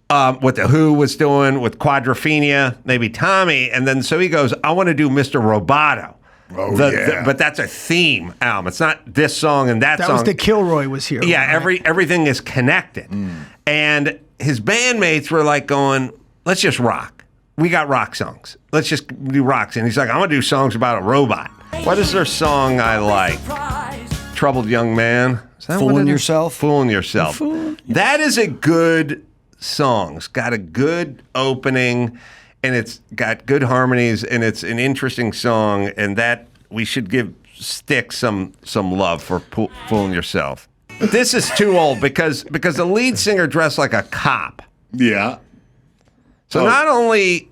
what The Who was doing with Quadrophenia, maybe Tommy. And then so he goes, I want to do Mr. Roboto. But that's a theme album. It's not this song and that song. That was the Kilroy was here. Yeah, right? Everything is connected. And his bandmates were like going, let's just rock. We got rock songs. Let's just do rocks. And he's like, I want to do songs about a robot. What is their song I like? Troubled Young Man. Is that Fooling Yourself? Fooling Yourself. That is a good song. It's got a good opening. And it's got good harmonies, and it's an interesting song, and that we should give Styx some love for Fooling Yourself. This is too old because the lead singer dressed like a cop. Yeah. So not only...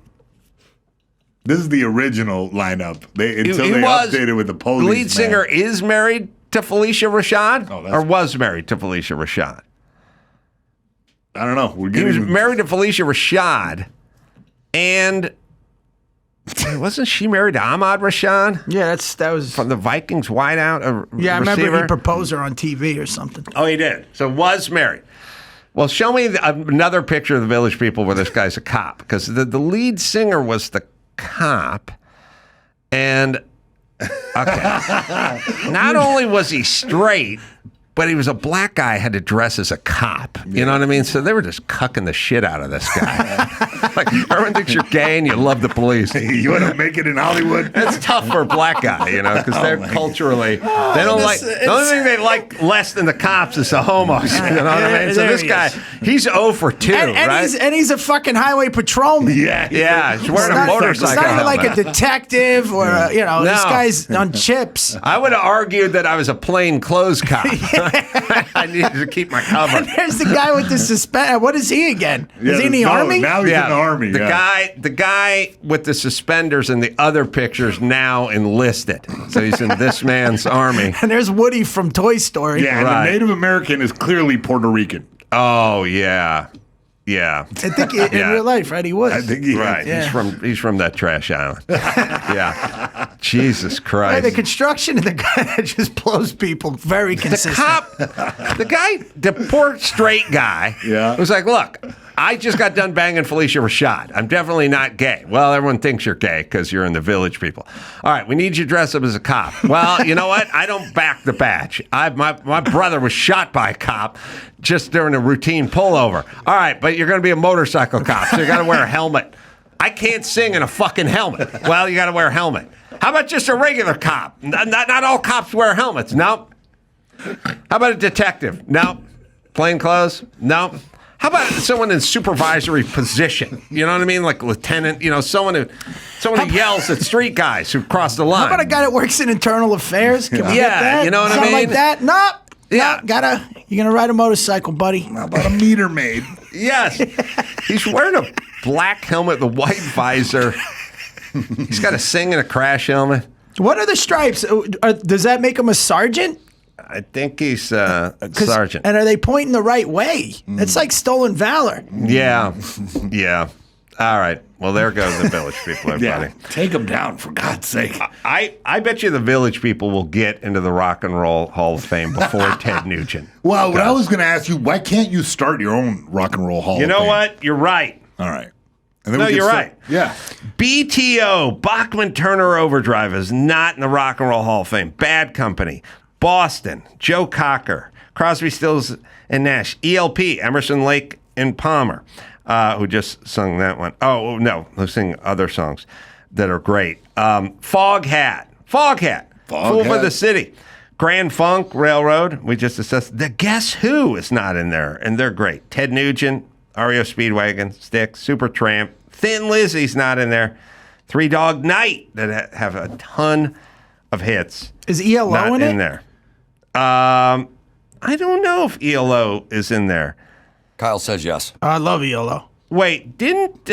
This is the original lineup. They updated with the police. The lead singer is married to Felicia Rashad, or was married to Felicia Rashad. I don't know. He was married to Felicia Rashad. And wasn't she married to Ahmad Rashad? Yeah, that was from the Vikings wideout. Yeah, I receiver. remember he proposed her on TV or something. Oh, he did. So was married. Well, show me another picture of the Village People where this guy's a cop, because the lead singer was the cop, and not only was he straight, but he was a black guy, had to dress as a cop. You know what I mean? So they were just cucking the shit out of this guy. Like, everyone thinks you're gay and you love the police. You want to make it in Hollywood? It's tough for a black guy, because they're culturally, they don't like, the only thing they like less than the cops is the homos. You know what I mean? So this guy, he's 0 for 2, right? And he's a fucking highway patrolman. Yeah, he's wearing a motorcycle It's not even like a helmet. detective or, this guy's on chips. I would have argued that I was a plain clothes cop. I needed to keep my cover. And there's the guy with the suspend. What is he again? Is he in the army? Now he's in the army. The guy with the suspenders in the other pictures now enlisted. So he's in this man's army. And there's Woody from Toy Story. Yeah, and the Native American is clearly Puerto Rican. Oh, yeah. Yeah. I think in real life, right? He was. I think he Right. Yeah. He's from that trash island. Yeah. Jesus Christ. The construction of the guy that just blows people very consistent. The poor straight guy was like, look, I just got done banging Felicia Rashad. I'm definitely not gay. Well, everyone thinks you're gay because you're in the Village People. All right, we need you to dress up as a cop. Well, you know what? I don't back the badge. My brother was shot by a cop just during a routine pullover. All right, but you're going to be a motorcycle cop, so you got to wear a helmet. I can't sing in a fucking helmet. Well, you got to wear a helmet. How about just a regular cop? Not all cops wear helmets. Nope. How about a detective? Nope. Plain clothes? Nope. How about someone in supervisory position? You know what I mean? Like lieutenant, someone who yells at street guys who cross the line. How about a guy that works in internal affairs? Can we get Yeah, that? you know what I Something mean? like that? Nope. Yeah. You're gonna ride a motorcycle, buddy. How about a meter maid? Yes. He's wearing a black helmet with a white visor. He's got to sing in a crash helmet. What are the stripes? Does that make him a sergeant? I think he's sergeant. And are they pointing the right way? It's like stolen valor. Yeah. Yeah. All right. Well, there goes the Village People, everybody. Take them down, for God's sake. I bet you the Village People will get into the Rock and Roll Hall of Fame before Ted Nugent. Well, what I was going to ask you, why can't you start your own Rock and Roll Hall of Fame? You know what? You're right. All right. And then No, we can you're start- right. Yeah. BTO, Bachman Turner Overdrive, is not in the Rock and Roll Hall of Fame. Bad Company, Boston, Joe Cocker, Crosby, Stills, and Nash, ELP, Emerson, Lake, and Palmer, who just sung that one. Oh, no, who sing other songs that are great. Foghat, Fool for the City, Grand Funk Railroad, we just discussed. The Guess Who is not in there, and they're great. Ted Nugent, REO Speedwagon, Styx, Supertramp, Thin Lizzy's not in there. Three Dog Night that have a ton of hits. Is ELO not in there? I don't know if ELO is in there. Kyle says yes. I love ELO. Wait, didn't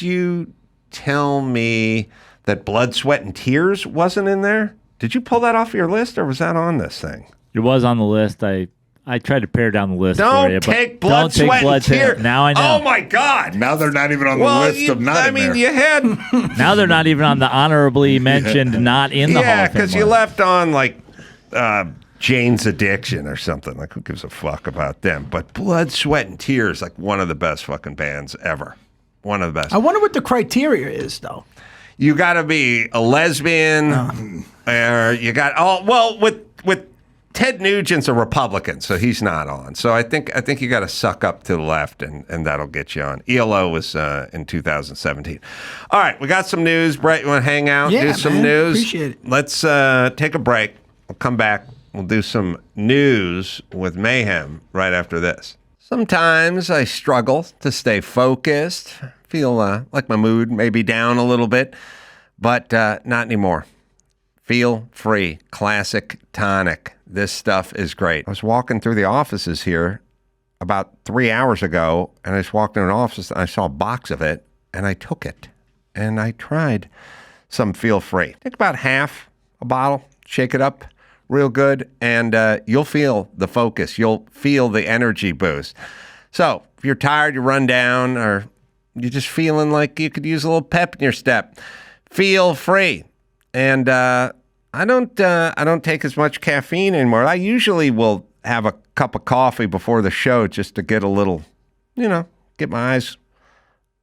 you tell me that Blood, Sweat, and Tears wasn't in there? Did you pull that off your list, or was that on this thing? It was on the list. I tried to pare down the list Don't for you. take but Blood, don't take Sweat, blood, and Tears. Now I know. Oh, my God. Now they're not even on the list of not in there. You had... Now they're not even on the honorably mentioned, not in the Hall Yeah, of Fame because you list. left on, like, Jane's Addiction or something. Like, who gives a fuck about them? But Blood, Sweat, and Tears, like, one of the best fucking bands ever. One of the best. I wonder what the criteria is, though. You got to be a lesbian, or you got with Ted Nugent's a Republican, so he's not on. So I think you got to suck up to the left, and that'll get you on. ELO was in 2017. All right, we got some news. Brett, you want to hang out? Yeah, do some man. news. Appreciate it. Let's take a break. We'll come back. We'll do some news with Mayhem right after this. Sometimes I struggle to stay focused. Feel like my mood may be down a little bit, but not anymore. Feel Free Classic Tonic. This stuff is great. I was walking through the offices here about 3 hours ago, and I just walked in an office and I saw a box of it, and I took it, and I tried some Feel Free. Take about half a bottle, shake it up real good, and you'll feel the focus. You'll feel the energy boost. So if you're tired, you run down, or you're just feeling like you could use a little pep in your step, Feel Free. And I don't take as much caffeine anymore. I usually will have a cup of coffee before the show just to get a little, get my eyes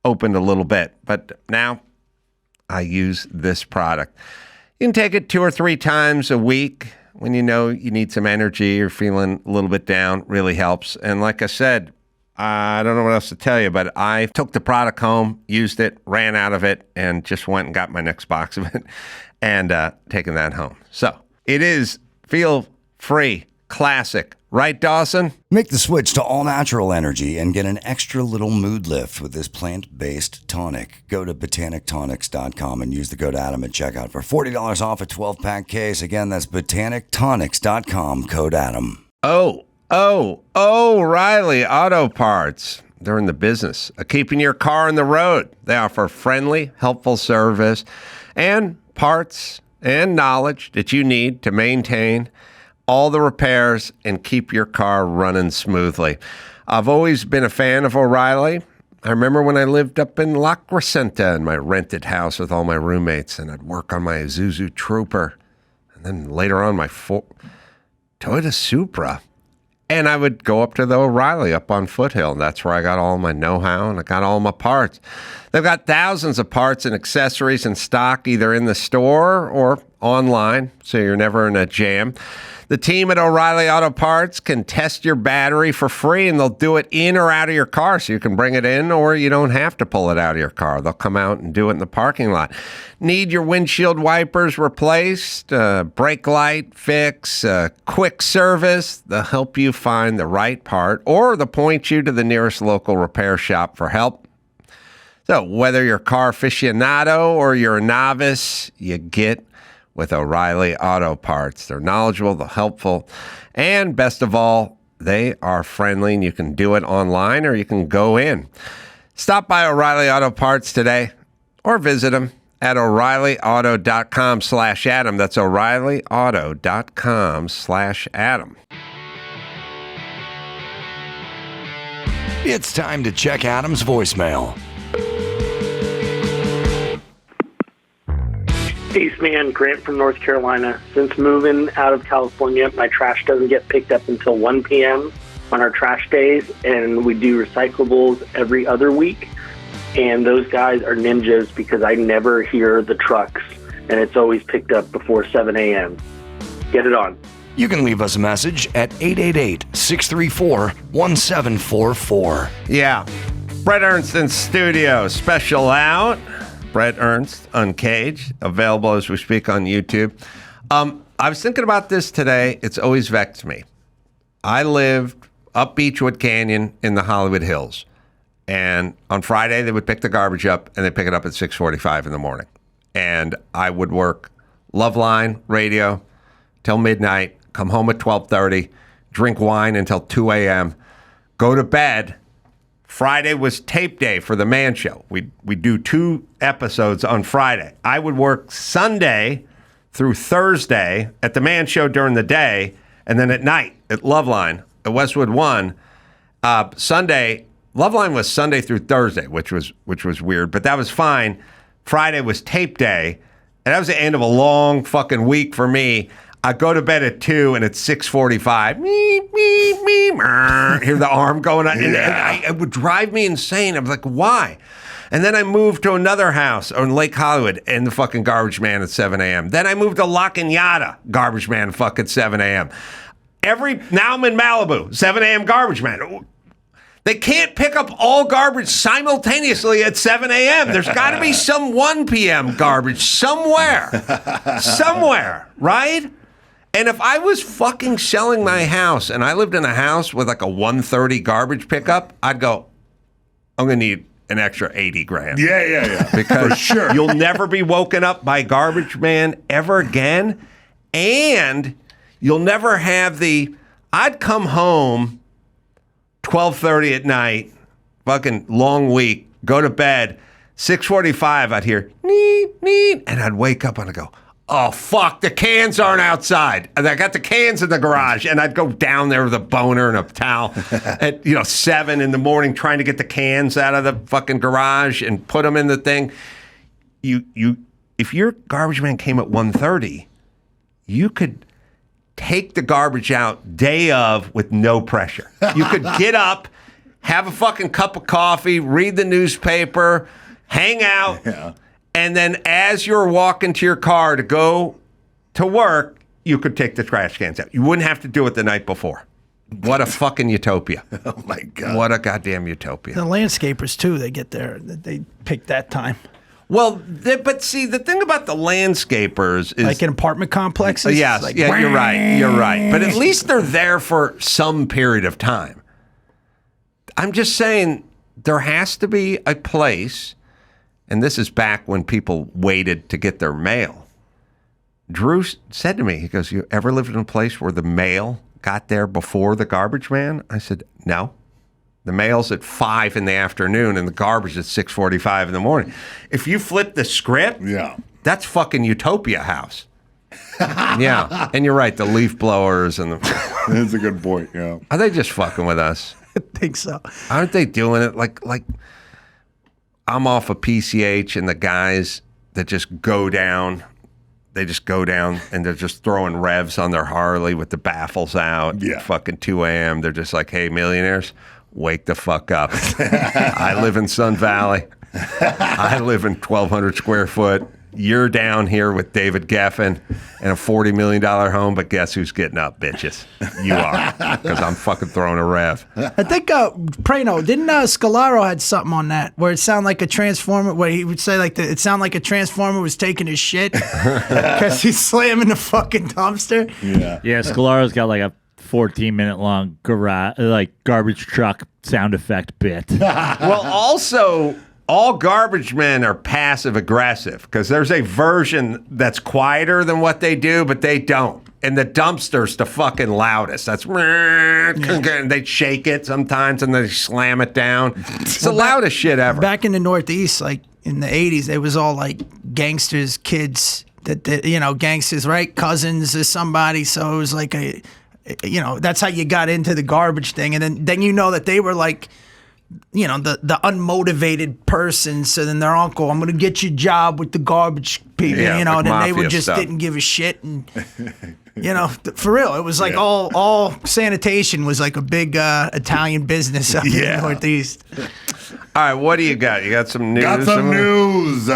opened a little bit. But now I use this product. You can take it 2 or 3 times a week when you know you need some energy or feeling a little bit down. Really helps. And like I said, I don't know what else to tell you, but I took the product home, used it, ran out of it, and just went and got my next box of it and taken that home. So it is feel free, classic. Right, Dawson? Make the switch to all natural energy and get an extra little mood lift with this plant-based tonic. Go to botanictonics.com and use the code Adam at checkout for $40 off a 12-pack case. Again, that's botanictonics.com, code Adam. O'Reilly Auto Parts. They're in the business of keeping your car on the road. They offer friendly, helpful service and parts and knowledge that you need to maintain all the repairs and keep your car running smoothly. I've always been a fan of O'Reilly. I remember when I lived up in La Crescenta in my rented house with all my roommates, and I'd work on my Isuzu Trooper, and then later on my Toyota Supra. And I would go up to the O'Reilly up on Foothill. That's where I got all my know-how and I got all my parts. They've got thousands of parts and accessories in stock, either in the store or online, so you're never in a jam. The team at O'Reilly Auto Parts can test your battery for free, and they'll do it in or out of your car, so you can bring it in, or you don't have to pull it out of your car. They'll come out and do it in the parking lot. Need your windshield wipers replaced, brake light fix, quick service? They'll help you find the right part, or they'll point you to the nearest local repair shop for help. So whether you're a car aficionado or you're a novice, you get with O'Reilly Auto Parts. They're knowledgeable, they're helpful, and best of all, they are friendly, and you can do it online or you can go in. Stop by O'Reilly Auto Parts today or visit them at O'ReillyAuto.com/Adam. That's O'ReillyAuto.com/Adam. It's time to check Adam's voicemail. Eastman, Grant from North Carolina. Since moving out of California, my trash doesn't get picked up until 1 p.m. on our trash days, and we do recyclables every other week. And those guys are ninjas because I never hear the trucks, and it's always picked up before 7 a.m. Get it on. You can leave us a message at 888-634-1744. Yeah. Bret Ernst in studio. Special out. Bret Ernst, Uncaged, available as we speak on YouTube. I was thinking about this today. It's always vexed me. I lived up Beechwood Canyon in the Hollywood Hills. And on Friday, they would pick the garbage up, and they'd pick it up at 6:45 in the morning. And I would work Loveline, radio, till midnight, come home at 12:30, drink wine until 2 a.m., go to bed. Friday was tape day for the Man Show. We do 2 episodes on Friday. I would work Sunday through Thursday at the Man Show during the day, and then at night at Loveline at Westwood One. Sunday, Loveline was Sunday through Thursday, which was weird, but that was fine. Friday was tape day, and that was the end of a long fucking week for me. I go to bed at 2, and it's 6:45. Hear the arm going on. And it would drive me insane. I was like, why? And then I moved to another house on Lake Hollywood, and the fucking garbage man at 7 a.m. Then I moved to La Cañada, garbage man fucking 7 a.m. Now I'm in Malibu, 7 a.m. garbage man. They can't pick up all garbage simultaneously at 7 a.m. There's got to be some 1 p.m. garbage somewhere, right? And if I was fucking selling my house and I lived in a house with like a 1:30 garbage pickup, I'd go, I'm going to need an extra 80 grand. Yeah. Because for sure. You'll never be woken up by garbage man ever again. And you'll never have I'd come home 12:30 at night, fucking long week, go to bed, 6:45, I'd hear, neat, and I'd wake up and I'd go, oh, fuck, the cans aren't outside. And I got the cans in the garage, and I'd go down there with a boner and a towel at 7 in the morning trying to get the cans out of the fucking garage and put them in the thing. If your garbage man came at 1:30, you could take the garbage out day of with no pressure. You could get up, have a fucking cup of coffee, read the newspaper, hang out, and then as you're walking to your car to go to work, you could take the trash cans out. You wouldn't have to do it the night before. What a fucking utopia. Oh, my God. What a goddamn utopia. The landscapers, too, they get there. They pick that time. Well, but see, the thing about the landscapers is... Like in apartment complexes? Yes, like, yeah, you're right. But at least they're there for some period of time. I'm just saying there has to be a place, and this is back when people waited to get their mail. Drew said to me, he goes, you ever lived in a place where the mail got there before the garbage man? I said, no. The mail's at 5 in the afternoon and the garbage at 6:45 in the morning. If you flip the script, that's fucking Utopia House. Yeah, and you're right, the leaf blowers and the... That's a good point, yeah. Are they just fucking with us? I think so. Aren't they doing it like I'm off of PCH and the guys that just go down, they just go down and they're just throwing revs on their Harley with the baffles out. Yeah. Fucking 2 a.m. They're just like, hey, millionaires, wake the fuck up. I live in Sun Valley. I live in 1,200 square foot. You're down here with David Geffen in a $40 million home, but guess who's getting up, bitches? You are, because I'm fucking throwing a rev. I think Prano, didn't Scalaro had something on that where it sounded like a transformer, where he would say like it sounded like a transformer was taking his shit because he's slamming the fucking dumpster. Yeah, Scalaro's got like a 14-minute long garbage truck sound effect bit. Well, also, all garbage men are passive aggressive because there's a version that's quieter than what they do, but they don't. And the dumpster's the fucking loudest. That's they shake it sometimes and they slam it down. It's the loudest shit ever. Back in the Northeast, like in the 80s, it was all like gangsters, kids that gangsters, right? Cousins or somebody. So it was like that's how you got into the garbage thing. And then that they were like, the unmotivated person. So then their uncle, I'm going to get you a job with the garbage people, like and then they mafia stuff. didn't give a shit. And, for real, it was like all sanitation was like a big Italian business up in the Northeast. All right, what do you got? You got some news? Got some news.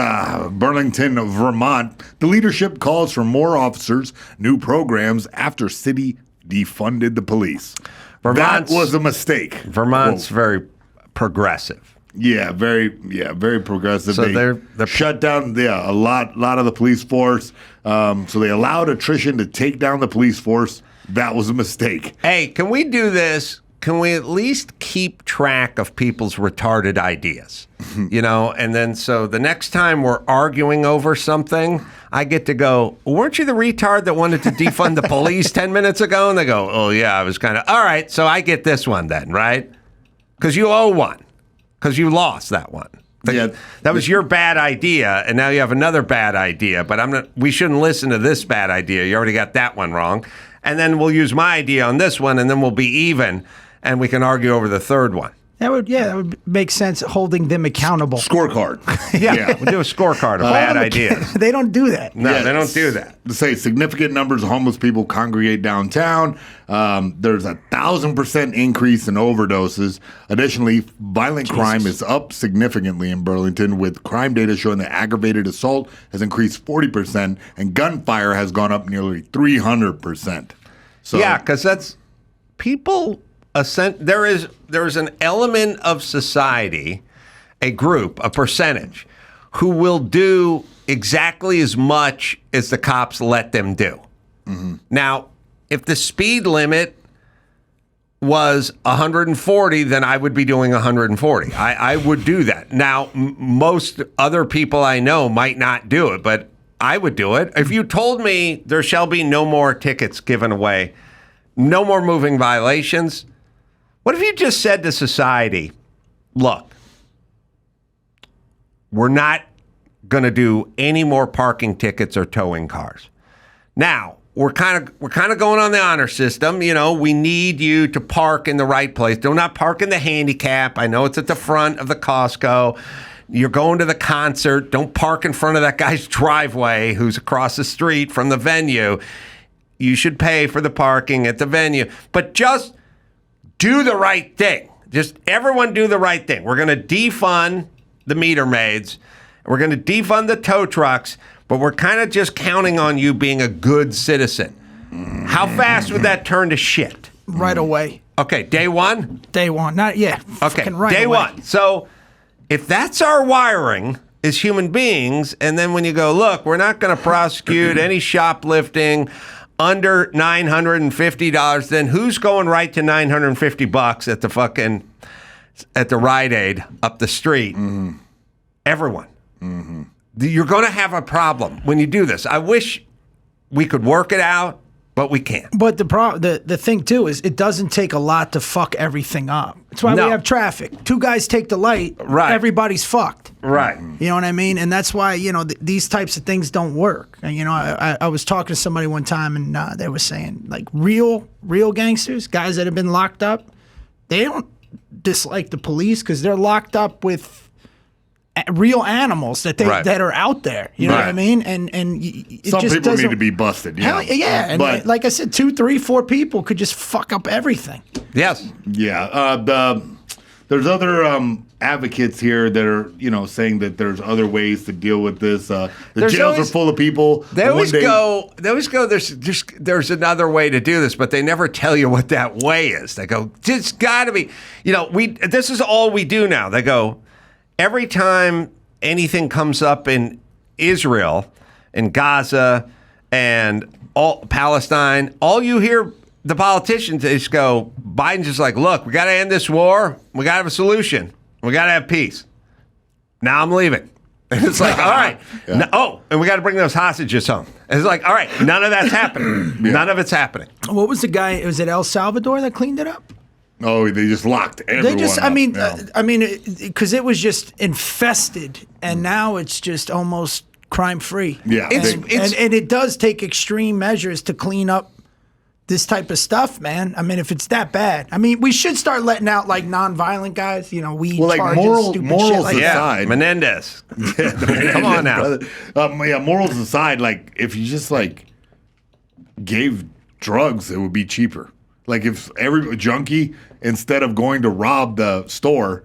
Burlington, Vermont. The leadership calls for more officers, new programs after city defunded the police. That was a mistake. Vermont's very progressive. Yeah, very progressive. So they're shut down. A lot of the police force. So they allowed attrition to take down the police force. That was a mistake. Hey, can we do this? Can we at least keep track of people's retarded ideas? And then so the next time we're arguing over something, I get to go, weren't you the retard that wanted to defund the police 10 minutes ago? And they go, oh, yeah, I was kind of, all right, so I get this one then, right? Because you owe one. Because you lost that one. That was your bad idea, and now you have another bad idea. But we shouldn't listen to this bad idea. You already got that one wrong. And then we'll use my idea on this one, and then we'll be even, and we can argue over the third one. That would make sense, holding them accountable. Scorecard. Yeah, we'll do a scorecard of bad ideas. They don't do that. No, they don't do that. To say significant numbers of homeless people congregate downtown. There's 1,000% increase in overdoses. Additionally, violent crime is up significantly in Burlington, with crime data showing that aggravated assault has increased 40% and gunfire has gone up nearly 300%. So, yeah, because that's people... There is an element of society, a group, a percentage, who will do exactly as much as the cops let them do. Mm-hmm. Now, if the speed limit was 140, then I would be doing 140. I would do that. Now, most other people I know might not do it, but I would do it. If you told me there shall be no more tickets given away, no more moving violations, what if you just said to society, look, we're not going to do any more parking tickets or towing cars. Now, we're kind of going on the honor system. We need you to park in the right place. Do not park in the handicap. I know it's at the front of the Costco. You're going to the concert. Don't park in front of that guy's driveway who's across the street from the venue. You should pay for the parking at the venue. But just do the right thing. Just everyone do the right thing. We're going to defund the meter maids. We're going to defund the tow trucks, but we're kind of just counting on you being a good citizen. How fast would that turn to shit? right away. Okay, day one? Day one. Not yeah. Okay, right day away. one. So if that's our wiring as human beings, and then when you go, look, we're not going to prosecute any shoplifting under $950, then who's going right to $950 at the fucking at the Rite Aid up the street? Everyone. You're going to have a problem when you do this. I wish we could work it out, but we can't. But the thing too is it doesn't take a lot to fuck everything up. That's why we have traffic. Two guys take the light, right? Everybody's fucked. Right. You know what I mean? And that's why, these types of things don't work. And, I was talking to somebody one time and they were saying, like, real gangsters, guys that have been locked up, they don't dislike the police because they're locked up with real animals that are out there. You know what I mean? And it some just people doesn't, need to be busted. Hell, yeah. And but, like I said, 2, 3, 4 people could just fuck up everything. Yes. Yeah. There's other advocates here that are, saying that there's other ways to deal with this. The jails are full of people. They always go. There's another way to do this, but they never tell you what that way is. They go, it's got to be. This is all we do now. They go, every time anything comes up in Israel, in Gaza, and all Palestine, all you hear the politicians just go, Biden's just like, look, we got to end this war. We got to have a solution. We got to have peace. Now I'm leaving. And it's like, all right. And we got to bring those hostages home. And it's like, all right, none of that's happening. None of it's happening. What was the guy? Was it El Salvador that cleaned it up? Oh, they just locked everyone up. Because it was just infested, and now it's just almost crime-free. Yeah. And it does take extreme measures to clean up this type of stuff, man. I mean, if it's that bad. I mean, we should start letting out, like, non-violent guys, weed charges, stupid shit like that. Yeah, Menendez. Come on now. Morals aside, like, if you just, like, gave drugs, it would be cheaper. Like, if every junkie, instead of going to rob the store,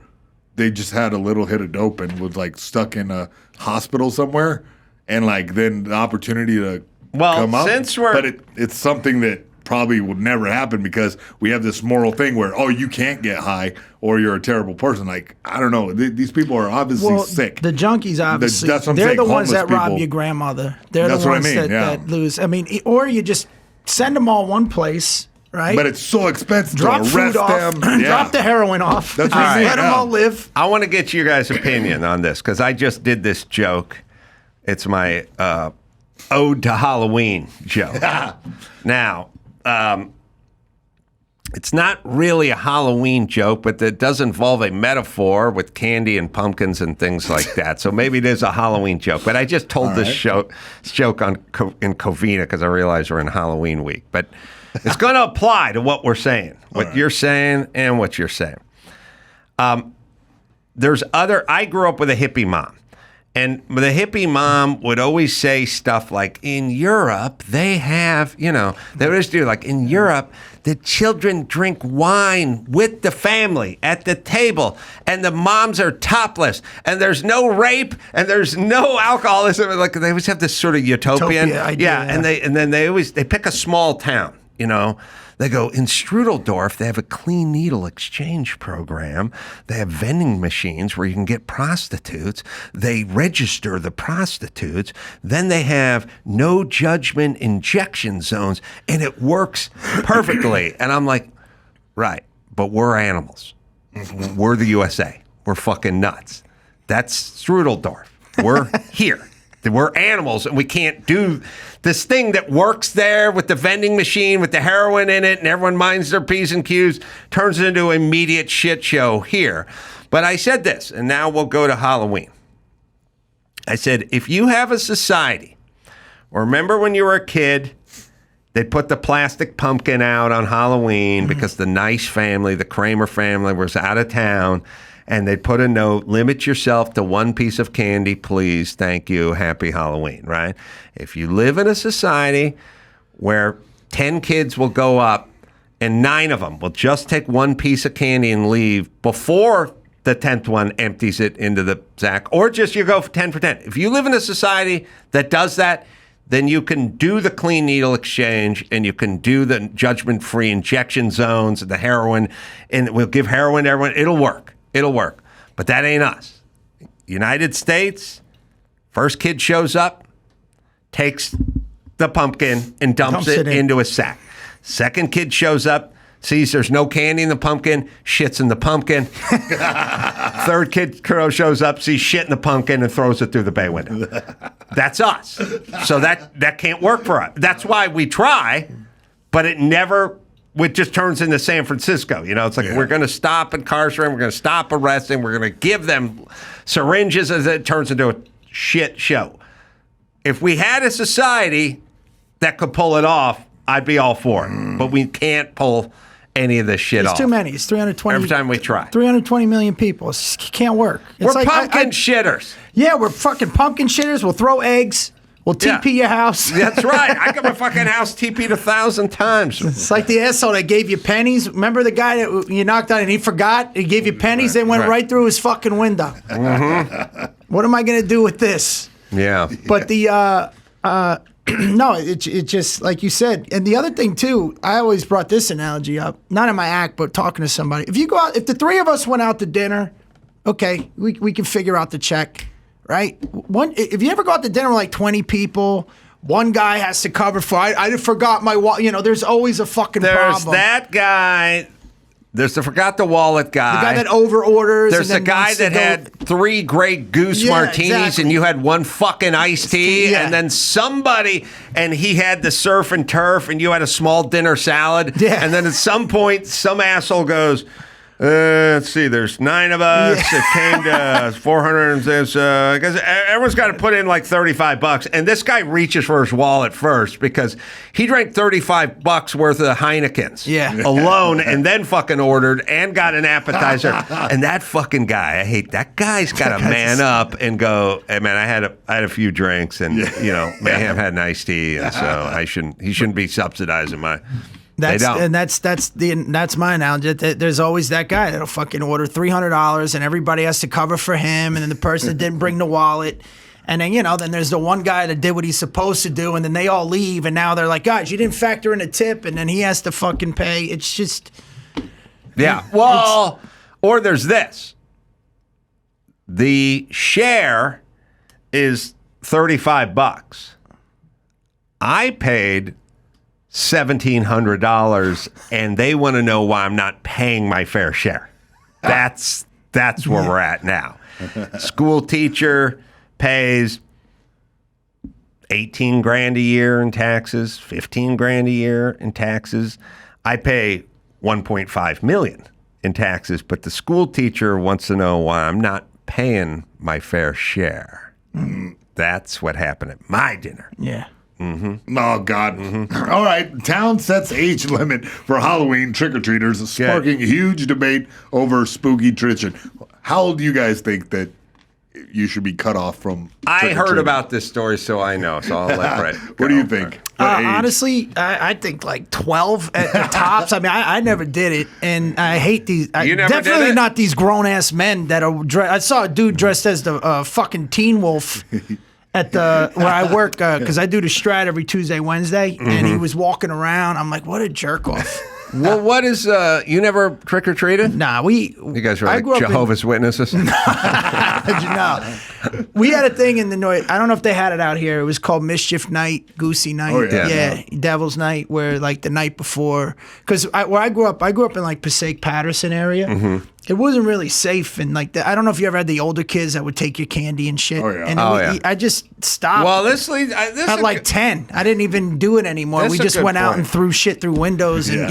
they just had a little hit of dope and was, like, stuck in a hospital somewhere, and, like, then the opportunity to come up. But it's something that probably would never happen because we have this moral thing where, you can't get high or you're a terrible person. Like, I don't know. These people are obviously sick. The junkies, obviously, they're the ones that rob your grandmother. They're the ones that lose. I mean, or you just send them all one place. Right? But it's so expensive Drop to food arrest off, them. Drop the heroin off. That's what let them all live. I want to get your guys' opinion on this because I just did this joke. It's my ode to Halloween joke. Now, it's not really a Halloween joke, but it does involve a metaphor with candy and pumpkins and things like that. So maybe it is a Halloween joke. But I just told this joke in Covina because I realized we're in Halloween week. But it's going to apply to what we're saying, what you're saying and what you're saying. I grew up with a hippie mom. And the hippie mom would always say stuff like, in Europe, they have, they would just do like, in Europe, the children drink wine with the family at the table, and the moms are topless, and there's no rape, and there's no alcoholism. Like they always have this sort of utopian idea. And then they pick a small town, They go, in Strudeldorf, they have a clean needle exchange program. They have vending machines where you can get prostitutes. They register the prostitutes. Then they have no judgment injection zones, and it works perfectly. And I'm like, right, but we're animals. We're the USA. We're fucking nuts. That's Strudeldorf. We're here. We're animals, and we can't do this thing that works there with the vending machine with the heroin in it, and everyone minds their P's and Q's, turns it into an immediate shit show here. But I said this, and now we'll go to Halloween. I said, if you have a society, remember when you were a kid, they'd put the plastic pumpkin out on Halloween because the nice family, the Kramer family, was out of town. And they'd put a note, limit yourself to one piece of candy, please. Thank you. Happy Halloween, right? If you live in a society where 10 kids will go up and 9 of them will just take one piece of candy and leave before the 10th one empties it into the sack, or just you go for 10 for 10. If you live in a society that does that, then you can do the clean needle exchange and you can do the judgment-free injection zones and the heroin, and we'll give heroin to everyone. It'll work. It'll work. But that ain't us. United States, first kid shows up, takes the pumpkin and dumps it into a sack. Second kid shows up, sees there's no candy in the pumpkin, shits in the pumpkin. Third kid shows up, sees shit in the pumpkin, and throws it through the bay window. That's us. So that can't work for us. That's why we try, but it just turns into San Francisco. You know, it's like we're going to stop incarcerating, we're going to stop arresting, we're going to give them syringes, as it turns into a shit show. If we had a society that could pull it off, I'd be all for it. But we can't pull any of this shit off. It's too many. It's 320. Every time we try. 320 million people. It can't work. We're pumpkin shitters. Yeah, we're fucking pumpkin shitters. We'll throw eggs. We'll TP your house. That's right. I got my fucking house TP'd 1,000 times. It's like the asshole that gave you pennies. Remember the guy that you knocked on and he forgot? He gave you pennies. They went right through his fucking window. Mm-hmm. What am I going to do with this? Yeah. But no, it just, like you said. And the other thing, too, I always brought this analogy up, not in my act, but talking to somebody. If you go out, if the three of us went out to dinner, okay, we can figure out the check, right? If you ever go out to dinner with like 20 people, one guy has to cover for, I forgot my wallet. You know, there's always a fucking problem. There's that guy. There's the forgot the wallet guy. The guy that over orders. There's the guy that had 3 Grey Goose martinis and you had 1 fucking iced tea. And then somebody, and he had the surf and turf and you had a small dinner salad. Yeah. And then at some point, some asshole goes, let's see, there's 9 of us. It came to 400. Because everyone's got to put in like $35. And this guy reaches for his wallet first because he drank $35 worth of Heinekens alone and then fucking ordered and got an appetizer. And that fucking guy, I hate that guy's got to man up and go, hey man, I had a few drinks and Mayhem had an iced tea, and so he shouldn't be subsidizing my. That's my analogy. There's always that guy that'll fucking order $300 and everybody has to cover for him, and then the person that didn't bring the wallet, and then then there's the one guy that did what he's supposed to do, and then they all leave, and now they're like, guys, you didn't factor in a tip, and then he has to fucking pay. It's just or there's this. The share is $35. I paid $1,700, and they want to know why I'm not paying my fair share. That's where we're at now. School teacher pays $18,000 a year in taxes, $15,000 a year in taxes. I pay $1.5 million in taxes, but the school teacher wants to know why I'm not paying my fair share. That's what happened at my dinner. Yeah. Mm-hmm. Oh, God. Mm-hmm. All right. Town sets age limit for Halloween trick-or-treaters, sparking a huge debate over spooky tradition. How old do you guys think that you should be cut off from I heard about this story, so I know. So I'll let Brett What do you think? Honestly, I think like 12 at the tops. I mean, I never did it, and I hate these. You never definitely did it? not these grown-ass men that are I saw a dude dressed as the fucking Teen Wolf at the where I work, because I do the Strat every Tuesday, Wednesday, and he was walking around. I'm like, what a jerk off. Well, what is you never trick or treated? Nah, you guys are like Jehovah's Witnesses. No, we had a thing in the North. I don't know if they had it out here. It was called Mischief Night, Goosey Night. Oh, yeah, Devil's Night, where like the night before. Because where I grew up in like Passaic Patterson area. Mm-hmm. It wasn't really safe, and like I don't know if you ever had the older kids that would take your candy and shit. Oh, yeah. And I just stopped. Well, this at like 10. I didn't even do it anymore. We just went out and threw shit through windows, and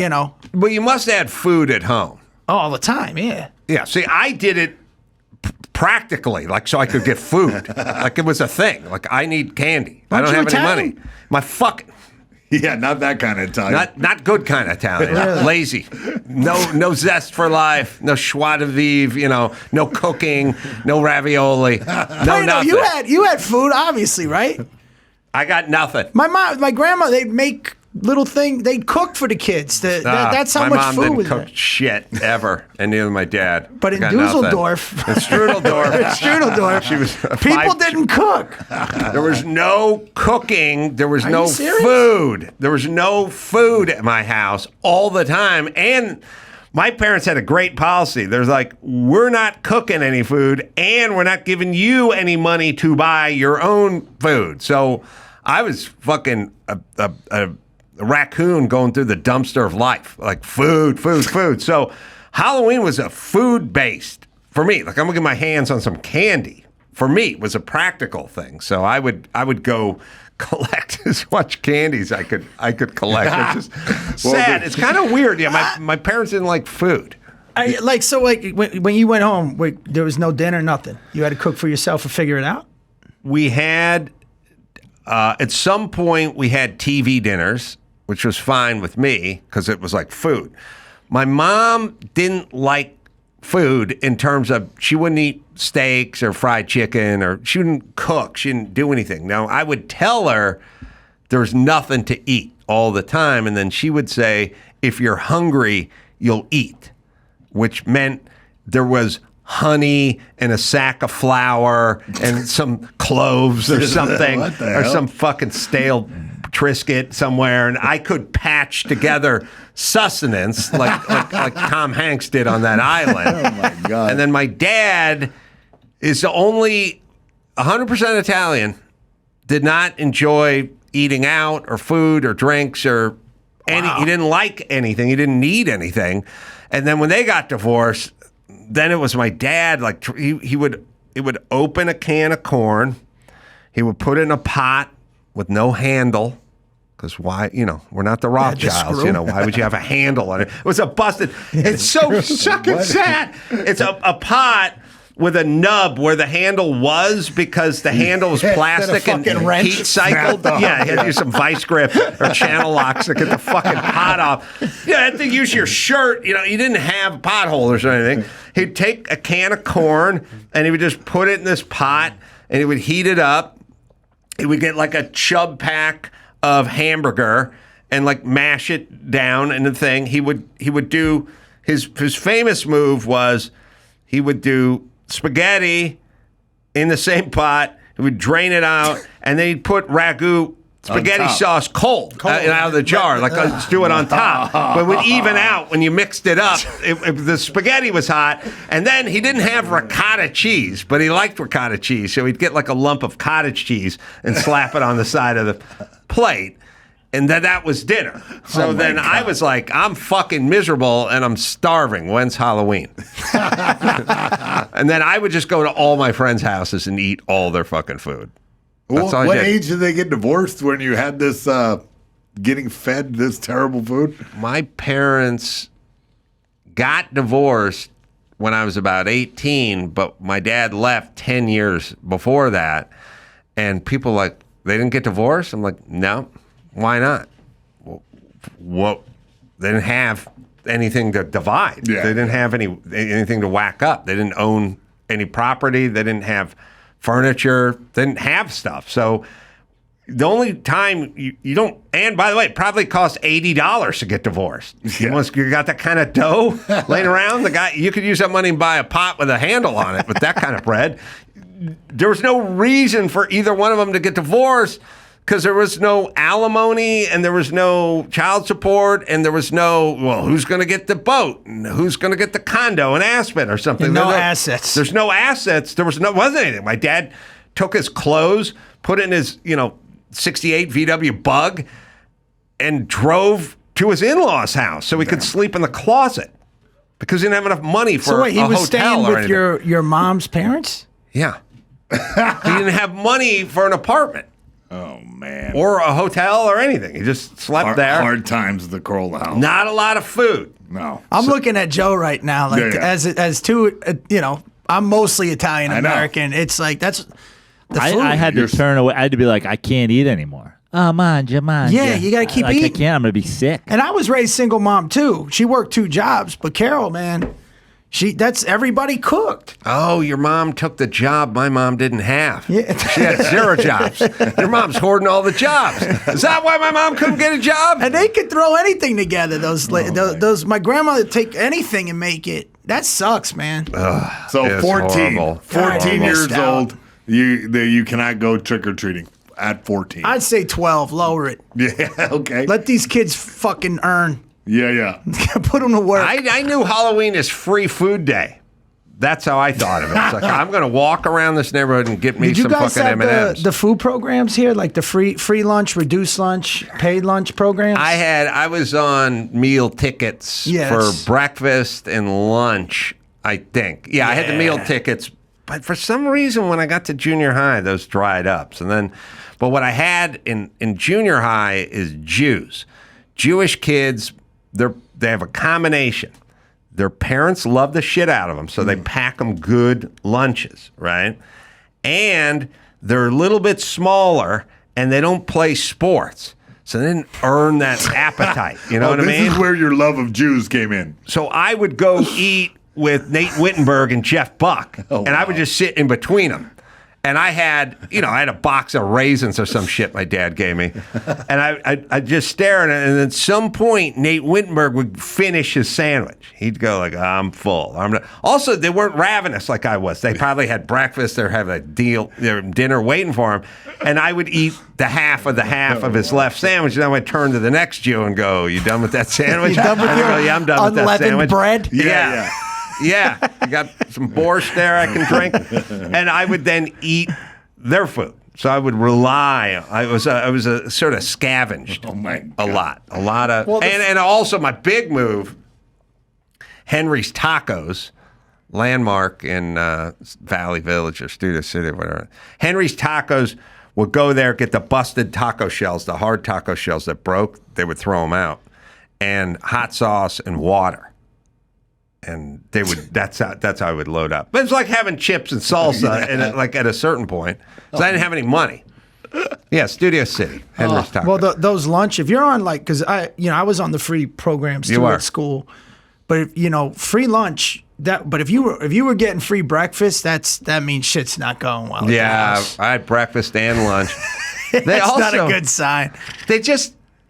Well, you must have had food at home. Oh, all the time, yeah. Yeah. See, I did it practically, like so I could get food. Like it was a thing. Like I need candy. I don't have any money. My fucking. Yeah, not that kind of Italian. Not good kind of Italian. Really? Lazy. No zest for life. No joie de vivre. No cooking. No ravioli. Nothing. You had food, obviously, right? I got nothing. My grandma, they'd make little thing. They cook for the kids. That's how my much mom food didn't was cook there. shit ever, and neither did my dad. But in Got nothing. Dusseldorf, in Strudel, she was people didn't cook. There was no cooking. There was Are no you serious? food. There was no food at my house all the time. And my parents had a great policy. There's like, we're not cooking any food, and we're not giving you any money to buy your own food. So I was fucking a raccoon going through the dumpster of life, like food. So Halloween was a food-based for me. Like, I'm gonna get my hands on some candy. For me, it was a practical thing. So I would go collect as much candy as I could collect. It's just sad. It's kind of weird. Yeah, my parents didn't like food. When you went home, there was no dinner, nothing. You had to cook for yourself or figure it out. We had at some point we had TV dinners, which was fine with me because it was like food. My mom didn't like food in terms of she wouldn't eat steaks or fried chicken, or she wouldn't cook. She didn't do anything. Now, I would tell her there's nothing to eat all the time, and then she would say, if you're hungry, you'll eat, which meant there was honey and a sack of flour and some cloves or something, or some fucking stale Triscuit somewhere, and I could patch together sustenance like Tom Hanks did on that island. Oh my God. And then my dad is the only 100% Italian, did not enjoy eating out or food or drinks or any. He didn't like anything. He didn't need anything. And then when they got divorced, then it was my dad. Like he would open a can of corn. He would put it in a pot with no handle. Because why, we're not the Rothschilds, why would you have a handle on it? It was a busted, it's so fucking sad. It's a pot with a nub where the handle was, because the handle was plastic and heat cycled. Yeah, he had to use some vice grip or channel locks to get the fucking pot off. You had to use your shirt. You didn't have pot holders or anything. He'd take a can of corn and he would just put it in this pot and he would heat it up. He would get like a chub pack of hamburger and like mash it down in the thing. He would do his famous move was he would do spaghetti in the same pot. He would drain it out and then he'd put ragu spaghetti sauce cold out of the jar. Like, let's do it on top. But it would even out when you mixed it up. The spaghetti was hot. And then he didn't have ricotta cheese, but he liked ricotta cheese. So he'd get like a lump of cottage cheese and slap it on the side of the plate. And then that was dinner. So then I was like, I'm fucking miserable and I'm starving. When's Halloween? And then I would just go to all my friends' houses and eat all their fucking food. That's all I what did. age did they get divorced when you had this getting fed this terrible food? My parents got divorced when I was about 18, but my dad left 10 years before that. And people like, they didn't get divorced? I'm like, no. Why not? Well, they didn't have anything to divide. Yeah. They didn't have anything to whack up. They didn't own any property. They didn't have furniture. They didn't have stuff. So the only time you don't, and by the way, it probably costs $80 to get divorced. You got that kind of dough laying around. The guy, you could use that money and buy a pot with a handle on it with that kind of bread. There was no reason for either one of them to get divorced because there was no alimony and there was no child support and there was no, who's going to get the boat and who's going to get the condo in Aspen or something. No assets. There's no assets. Wasn't anything. My dad took his clothes, put it in his, 68 VW Bug and drove to his in-laws' house so he could sleep in the closet because he didn't have enough money for So wait, he a was hotel staying or with anything. your mom's parents? Yeah. He didn't have money for an apartment. Oh, man. Or a hotel or anything. He just slept there. Hard times at the Carolla house. Not a lot of food. No. I'm looking at Joe right now, like as two, I'm mostly Italian American. It's like that's the food. I had to turn away. I had to be like, I can't eat anymore. Manja. Yeah, you got to keep eating. I can't. I'm going to be sick. And I was raised single mom too. She worked 2 jobs, but Carol, man, That's everybody cooked. Oh, your mom took the job my mom didn't have. Yeah. She had 0 jobs. Your mom's hoarding all the jobs. Is that why my mom couldn't get a job? And they could throw anything together. Those my grandmother take anything and make it. That sucks, man. So 14 God, years missed out. old, you cannot go trick or treating at 14. I'd say 12. Lower it. Yeah, okay. Let these kids fucking earn. Yeah. Put them to work. I knew Halloween is free food day. That's how I thought of it. It's like, I'm going to walk around this neighborhood and get me Did you some guys fucking have M&Ms. the food programs here, like the free lunch, reduced lunch, paid lunch programs? I was on meal tickets for breakfast and lunch, I think. Yeah, I had the meal tickets, but for some reason when I got to junior high, those dried up. But what I had in junior high is Jews. Jewish kids, they have a combination. Their parents love the shit out of them, so they pack them good lunches, right? And they're a little bit smaller, and they don't play sports. So they didn't earn that appetite. You know what I mean? This is where your love of Jews came in. So I would go eat with Nate Wittenberg and Jeff Buck, and I would just sit in between them. And I had a box of raisins or some shit my dad gave me. And I'd just stare at it. And at some point, Nate Wittenberg would finish his sandwich. He'd go like, I'm full. Also, they weren't ravenous like I was. They probably had breakfast. They were having dinner waiting for him. And I would eat the half of his left sandwich. And then I would turn to the next Jew and go, you done with that sandwich? You done with your yeah, I'm done with that unleavened sandwich. bread? Yeah. Yeah, I got some borscht there I can drink, and I would then eat their food. So I would rely. I was a sort of scavenged a lot of, and also my big move, Henry's Tacos, landmark in Valley Village or Studio City or whatever. Henry's Tacos would go there, get the busted taco shells, the hard taco shells that broke. They would throw them out, and hot sauce and water. And they would. That's how I would load up. But it's like having chips and salsa, and like at a certain point, because I didn't have any money. Yeah, Studio City, Henry's Tacos. Well, those lunch. If you're on because I was on the free programs too at school, but free lunch. But if you were getting free breakfast, that means shit's not going well. At yeah, the house. I had breakfast and lunch. That's not a good sign.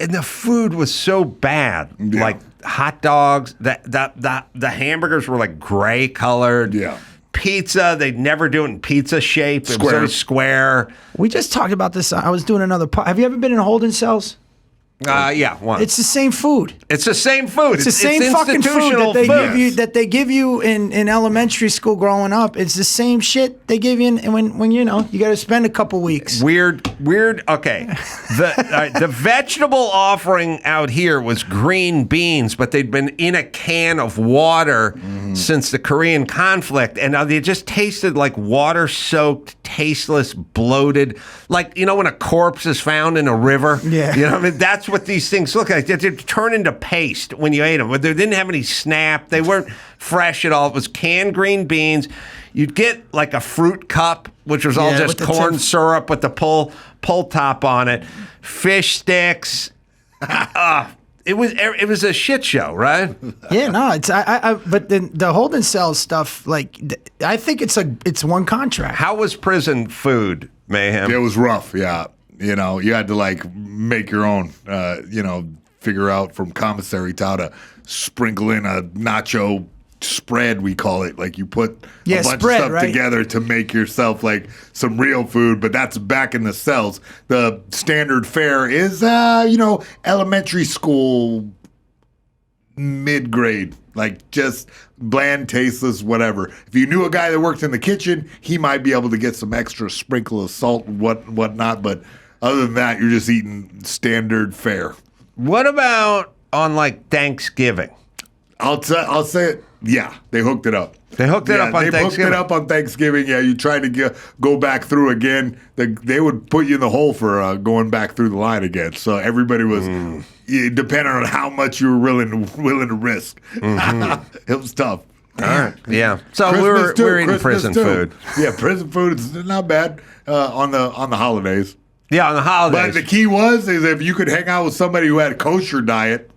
And the food was so bad. Yeah. Like hot dogs, the hamburgers were like gray colored. Yeah. Pizza, they'd never do it in pizza shape. It was very square. We just talked about this. I was doing another Have you ever been in holding cells? Yeah, once. It's the same food. It's the same food. It's the same fucking food that they give you in elementary school growing up. It's the same shit they give you when you got to spend a couple weeks. Weird. Okay, the vegetable offering out here was green beans, but they'd been in a can of water since the Korean conflict, and they just tasted like water-soaked, tasteless, bloated. Like when a corpse is found in a river. Yeah, I mean that's what these things look like. They turn into paste when you ate them. They didn't have any snap. They weren't fresh at all. It was canned green beans. You'd get like a fruit cup, which was all just corn syrup with the pull top on it. Fish sticks. It was a shit show, right? Yeah, no, it's but the holding cell stuff, I think it's one contract. How was prison food, Mayhem? It was rough, yeah. You had to make your own, figure out from commissary to how to sprinkle in a nacho spread, we call it. Like you put a bunch of stuff together to make yourself some real food, but that's back in the cells. The standard fare is, elementary school, mid-grade, just bland, tasteless, whatever. If you knew a guy that worked in the kitchen, he might be able to get some extra sprinkle of salt and whatnot, but other than that, you're just eating standard fare. What about on Thanksgiving? I'll say it. Yeah, they hooked it up. They hooked it up on Thanksgiving? They hooked it up on Thanksgiving. Yeah, you try to go back through again. They would put you in the hole for going back through the line again. So everybody was, depending on how much you were willing to risk. It was tough. All right. Yeah. So we were eating prison food. Yeah, prison food is not bad on the holidays. Yeah, on the holidays. But the key is if you could hang out with somebody who had a kosher diet.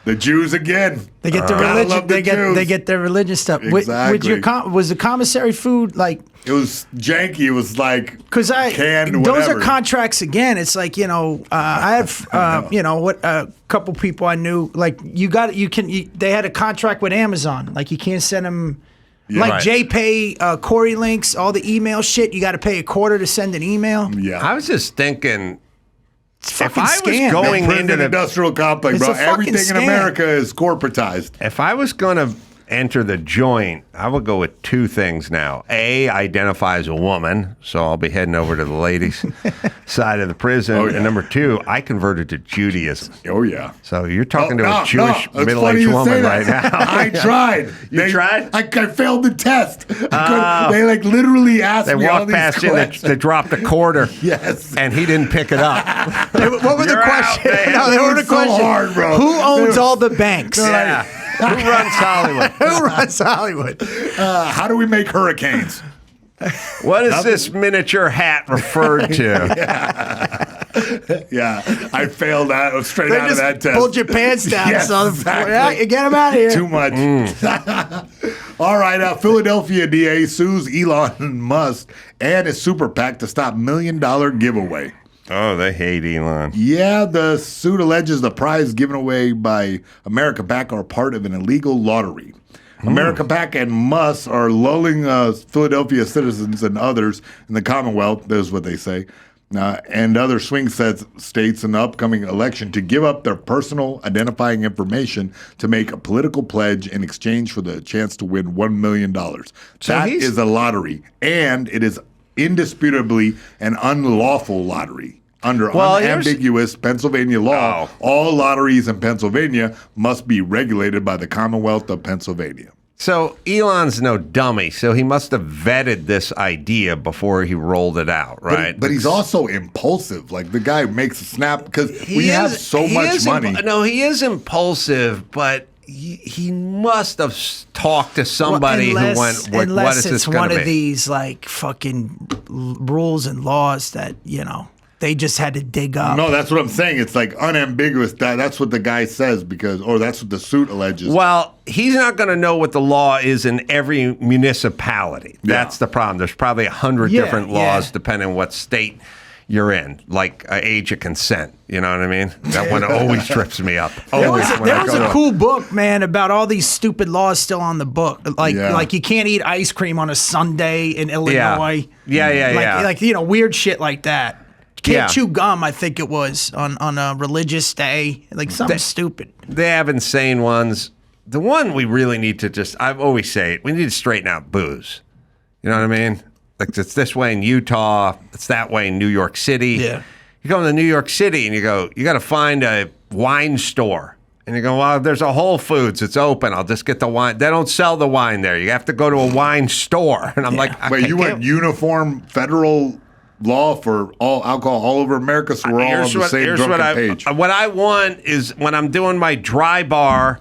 The Jews again. They get the religion. They get their religious stuff. Exactly. With your was the commissary food like? It was janky. It was like canned those whatever. are contracts again. It's like I had a couple people I knew like they had a contract with Amazon. Like you can't send them. Yeah, like right. JPay, Corey links, all the email shit. You got to pay $0.25 to send an email. Yeah, I was just thinking. If I was going into the industrial complex, bro, everything in America is corporatized. If I was going to enter the joint, I would go with two things now. A, identify as a woman, so I'll be heading over to the ladies' side of the prison. Oh, yeah. And number two, I converted to Judaism. Oh, yeah. So you're talking to a Jewish middle-aged woman right now. I tried. You tried? I failed the test. They like literally asked They me all walked these past you, questions. they dropped a quarter. Yes. And he didn't pick it up. What were the questions? No, they were the so questions. hard, bro. Who owns all the banks? Yeah. Who runs Hollywood? Who runs Hollywood? How do we make hurricanes? What is this miniature hat referred to? Yeah, I failed that straight They out of just that test. pulled your pants down. Yes, So exactly. yeah, you get them out of here. Too much. All right, Philadelphia DA sues Elon Musk and his super PAC to stop $1 million giveaway. Oh, they hate Elon. Yeah, the suit alleges the prize given away by America PAC are part of an illegal lottery. America PAC and Musk are lulling Philadelphia citizens and others in the Commonwealth, is what they say, and other swing states in the upcoming election to give up their personal identifying information to make a political pledge in exchange for the chance to win $1 million. That is a lottery, and it is indisputably an unlawful lottery. Under unambiguous Pennsylvania law, all lotteries in Pennsylvania must be regulated by the Commonwealth of Pennsylvania. So Elon's no dummy, so he must have vetted this idea before he rolled it out, right? But he's also impulsive. Like the guy makes a snap because we have so much money. No, he is impulsive, but he must have talked to somebody who went, what unless is this it's going one to be? of these like fucking rules and laws that they just had to dig up. No, that's what I'm saying. It's like unambiguous. That's what the guy says or that's what the suit alleges. Well, he's not going to know what the law is in every municipality. That's the problem. There's probably 100 different laws depending on what state you're in, like age of consent. You know what I mean? That one always trips me up. There was a cool book, man, about all these stupid laws still on the book. Like you can't eat ice cream on a Sunday in Illinois. Yeah. Like weird shit like that. Can't chew gum, I think it was, on a religious day. Like something stupid. They have insane ones. The one we really need to I always say it, we need to straighten out booze. You know what I mean? Like it's this way in Utah, it's that way in New York City. Yeah. You go to New York City and you go, you got to find a wine store. And you go, well, there's a Whole Foods. It's open. I'll just get the wine. They don't sell the wine there. You have to go to a wine store. And I'm like, wait, you want uniform federal law for all alcohol all over America, so we're all on the same drunken page. What I want is when I'm doing my dry bar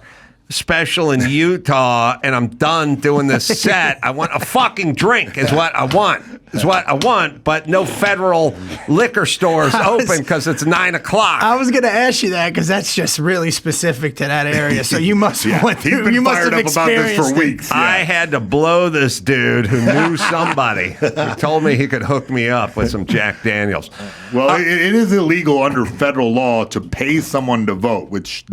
special in Utah and I'm done doing this set, I want a fucking drink is what I want. Is what I want, but no federal liquor stores open because it's 9 o'clock. I was going to ask you that because that's just really specific to that area. So you must have went through. You must have experienced about this for weeks. I had to blow this dude who knew somebody who told me he could hook me up with some Jack Daniels. Well, it is illegal under federal law to pay someone to vote, which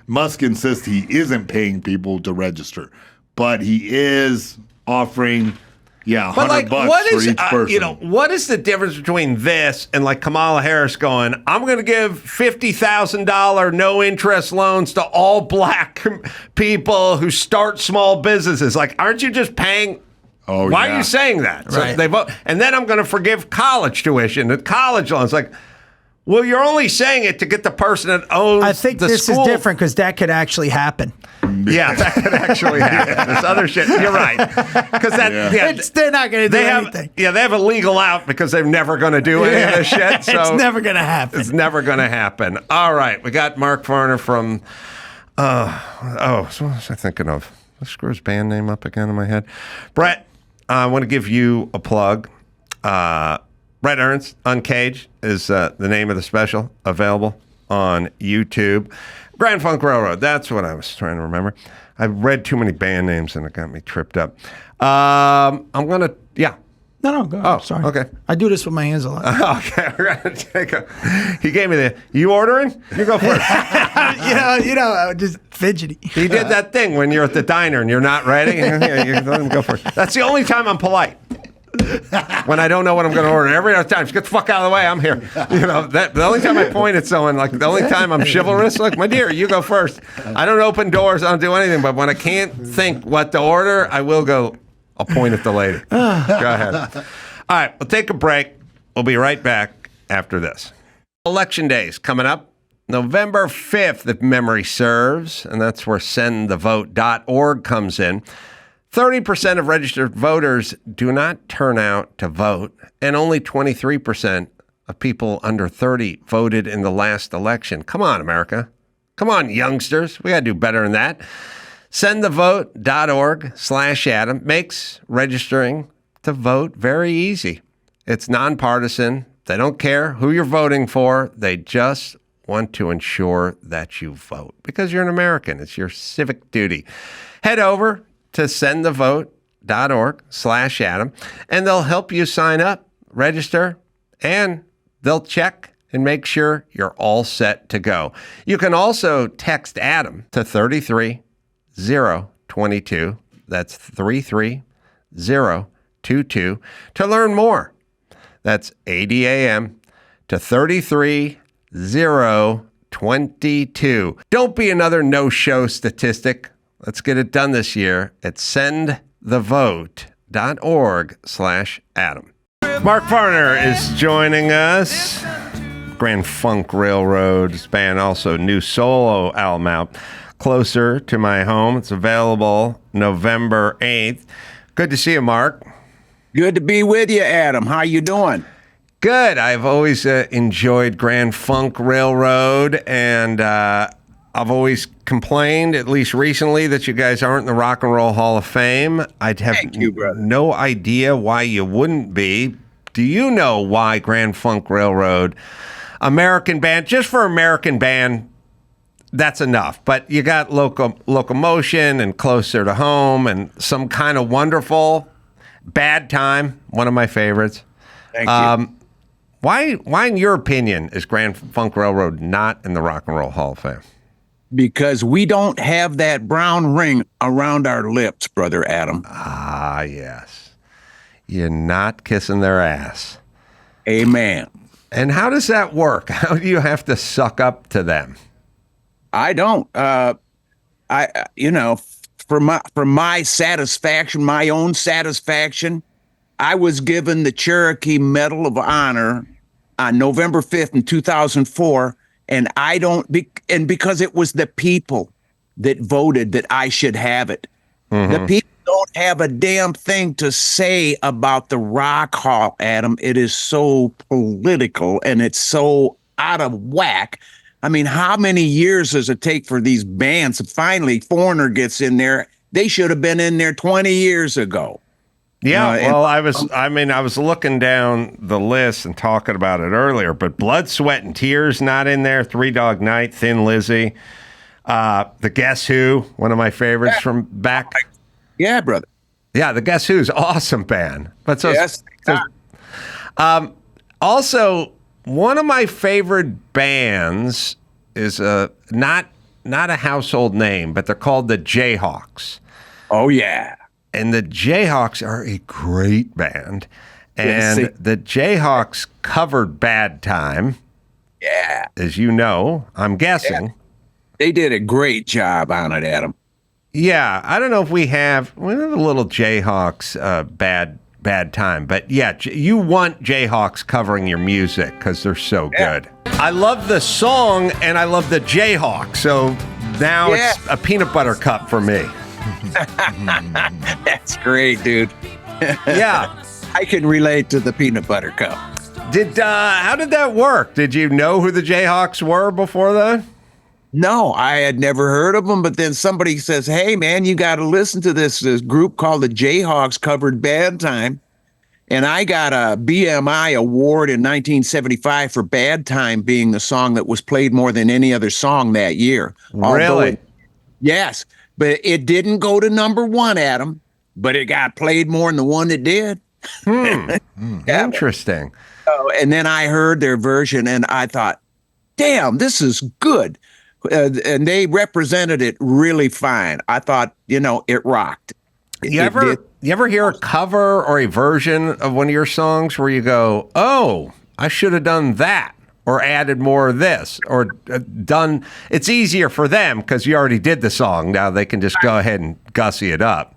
Musk insists he isn't paying people to register, but he is offering. Yeah, $100 for each person. What is the difference between this and like Kamala Harris going, I'm going to give $50,000 no interest loans to all black people who start small businesses? Like, aren't you just paying? Why are you saying that? So they vote, and then I'm going to forgive college tuition and college loans. Like, well, you're only saying it to get the person that owns the school. I think this is different because that could actually happen. Yeah, that could actually happen. This other shit, you're right. Because they're not going to do anything. Yeah, they have a legal out because they're never going to do any of this shit. So it's never going to happen. It's never going to happen. All right, we got Mark Farner from. So what was I thinking of? Let's screw his band name up again in my head. Bret, I want to give you a plug. Bret Ernst, Uncaged is the name of the special available. on YouTube. Grand Funk Railroad, that's what I was trying to remember. I read too many band names and it got me tripped up. I'm going to, No, go ahead. Oh, Sorry. okay. I do this with my hands a lot. Okay, we're going to take he gave me you ordering? You go first. Just fidgety. He did that thing when you're at the diner and you're not ready. You let him go first. That's the only time I'm polite. When I don't know what I'm going to order. Every other time, just get the fuck out of the way. I'm here. The only time I point at someone, like the only time I'm chivalrous, like, my dear, you go first. I don't open doors. I don't do anything. But when I can't think what to order, I will go. I'll point at the lady. Go ahead. All right, we'll take a break. We'll be right back after this. Election Day is coming up. November 5th, if memory serves, and that's where sendthevote.org comes in. 30% of registered voters do not turn out to vote, and only 23% of people under 30 voted in the last election. Come on, America. Come on, youngsters. We got to do better than that. Sendthevote.org/Adam makes registering to vote very easy. It's nonpartisan. They don't care who you're voting for. They just want to ensure that you vote because you're an American. It's your civic duty. Head over to sendthevote.org/Adam and they'll help you sign up, register, and they'll check and make sure you're all set to go. You can also text Adam to 33022. That's 33022 to learn more. That's ADAM to 33022. Don't be another no-show statistic. Let's get it done this year at sendthevote.org/Adam. Mark Farner is joining us. Grand Funk Railroad's band, also new solo album out, Closer to My Home. It's available November 8th. Good to see you, Mark. Good to be with you, Adam. How you doing? Good. I've always enjoyed Grand Funk Railroad, and I've always complained, at least recently, that you guys aren't in the Rock and Roll Hall of Fame. I'd have no idea why you wouldn't be. Do you know why Grand Funk Railroad, American band, just for American band, that's enough. But you got Locomotion and Closer to Home and Some Kind of Wonderful, Bad Time, one of my favorites. Thank you. Why, in your opinion, is Grand Funk Railroad not in the Rock and Roll Hall of Fame? Because we don't have that brown ring around our lips, Brother Adam. Ah, yes. You're not kissing their ass. Amen. And how does that work? How do you have to suck up to them? I don't. For my satisfaction, my own satisfaction, I was given the Cherokee Medal of Honor on November 5th in 2004, and because it was the people that voted that I should have it. Mm-hmm. The people don't have a damn thing to say about the Rock Hall, Adam. It is so political and it's so out of whack. I mean, how many years does it take for these bands? Finally, Farner gets in there. They should have been in there 20 years ago. Yeah, I was looking down the list and talking about it earlier, but Blood, Sweat, and Tears not in there. Three Dog Night, Thin Lizzy, the Guess Who, one of my favorites from back. Yeah, brother. Yeah, the Guess Who's awesome band. But yes. Also, one of my favorite bands is not a household name, but they're called the Jayhawks. Oh yeah. And the Jayhawks are a great band. And the Jayhawks covered Bad Time. Yeah. As you know, I'm guessing. Yeah. They did a great job on it, Adam. Yeah. I don't know if we have a little Jayhawks bad time. But yeah, you want Jayhawks covering your music because they're so good. I love the song and I love the Jayhawk. So now it's a peanut butter cup for me. That's great, dude. Yeah. I can relate to the peanut butter cup. How did that work? Did you know who the Jayhawks were before that? No, I had never heard of them, but then somebody says, hey man, you got to listen to this group called the Jayhawks covered Bad Time. And I got a BMI award in 1975 for Bad Time being the song that was played more than any other song that year. Really? Yes. But it didn't go to number one, Adam, but it got played more than the one that did. Interesting. And then I heard their version and I thought, damn, this is good. And they represented it really fine. I thought, it rocked. You ever hear a cover or a version of one of your songs where you go, oh, I should have done that or added more of this or done, it's easier for them because you already did the song. Now they can just go ahead and gussy it up.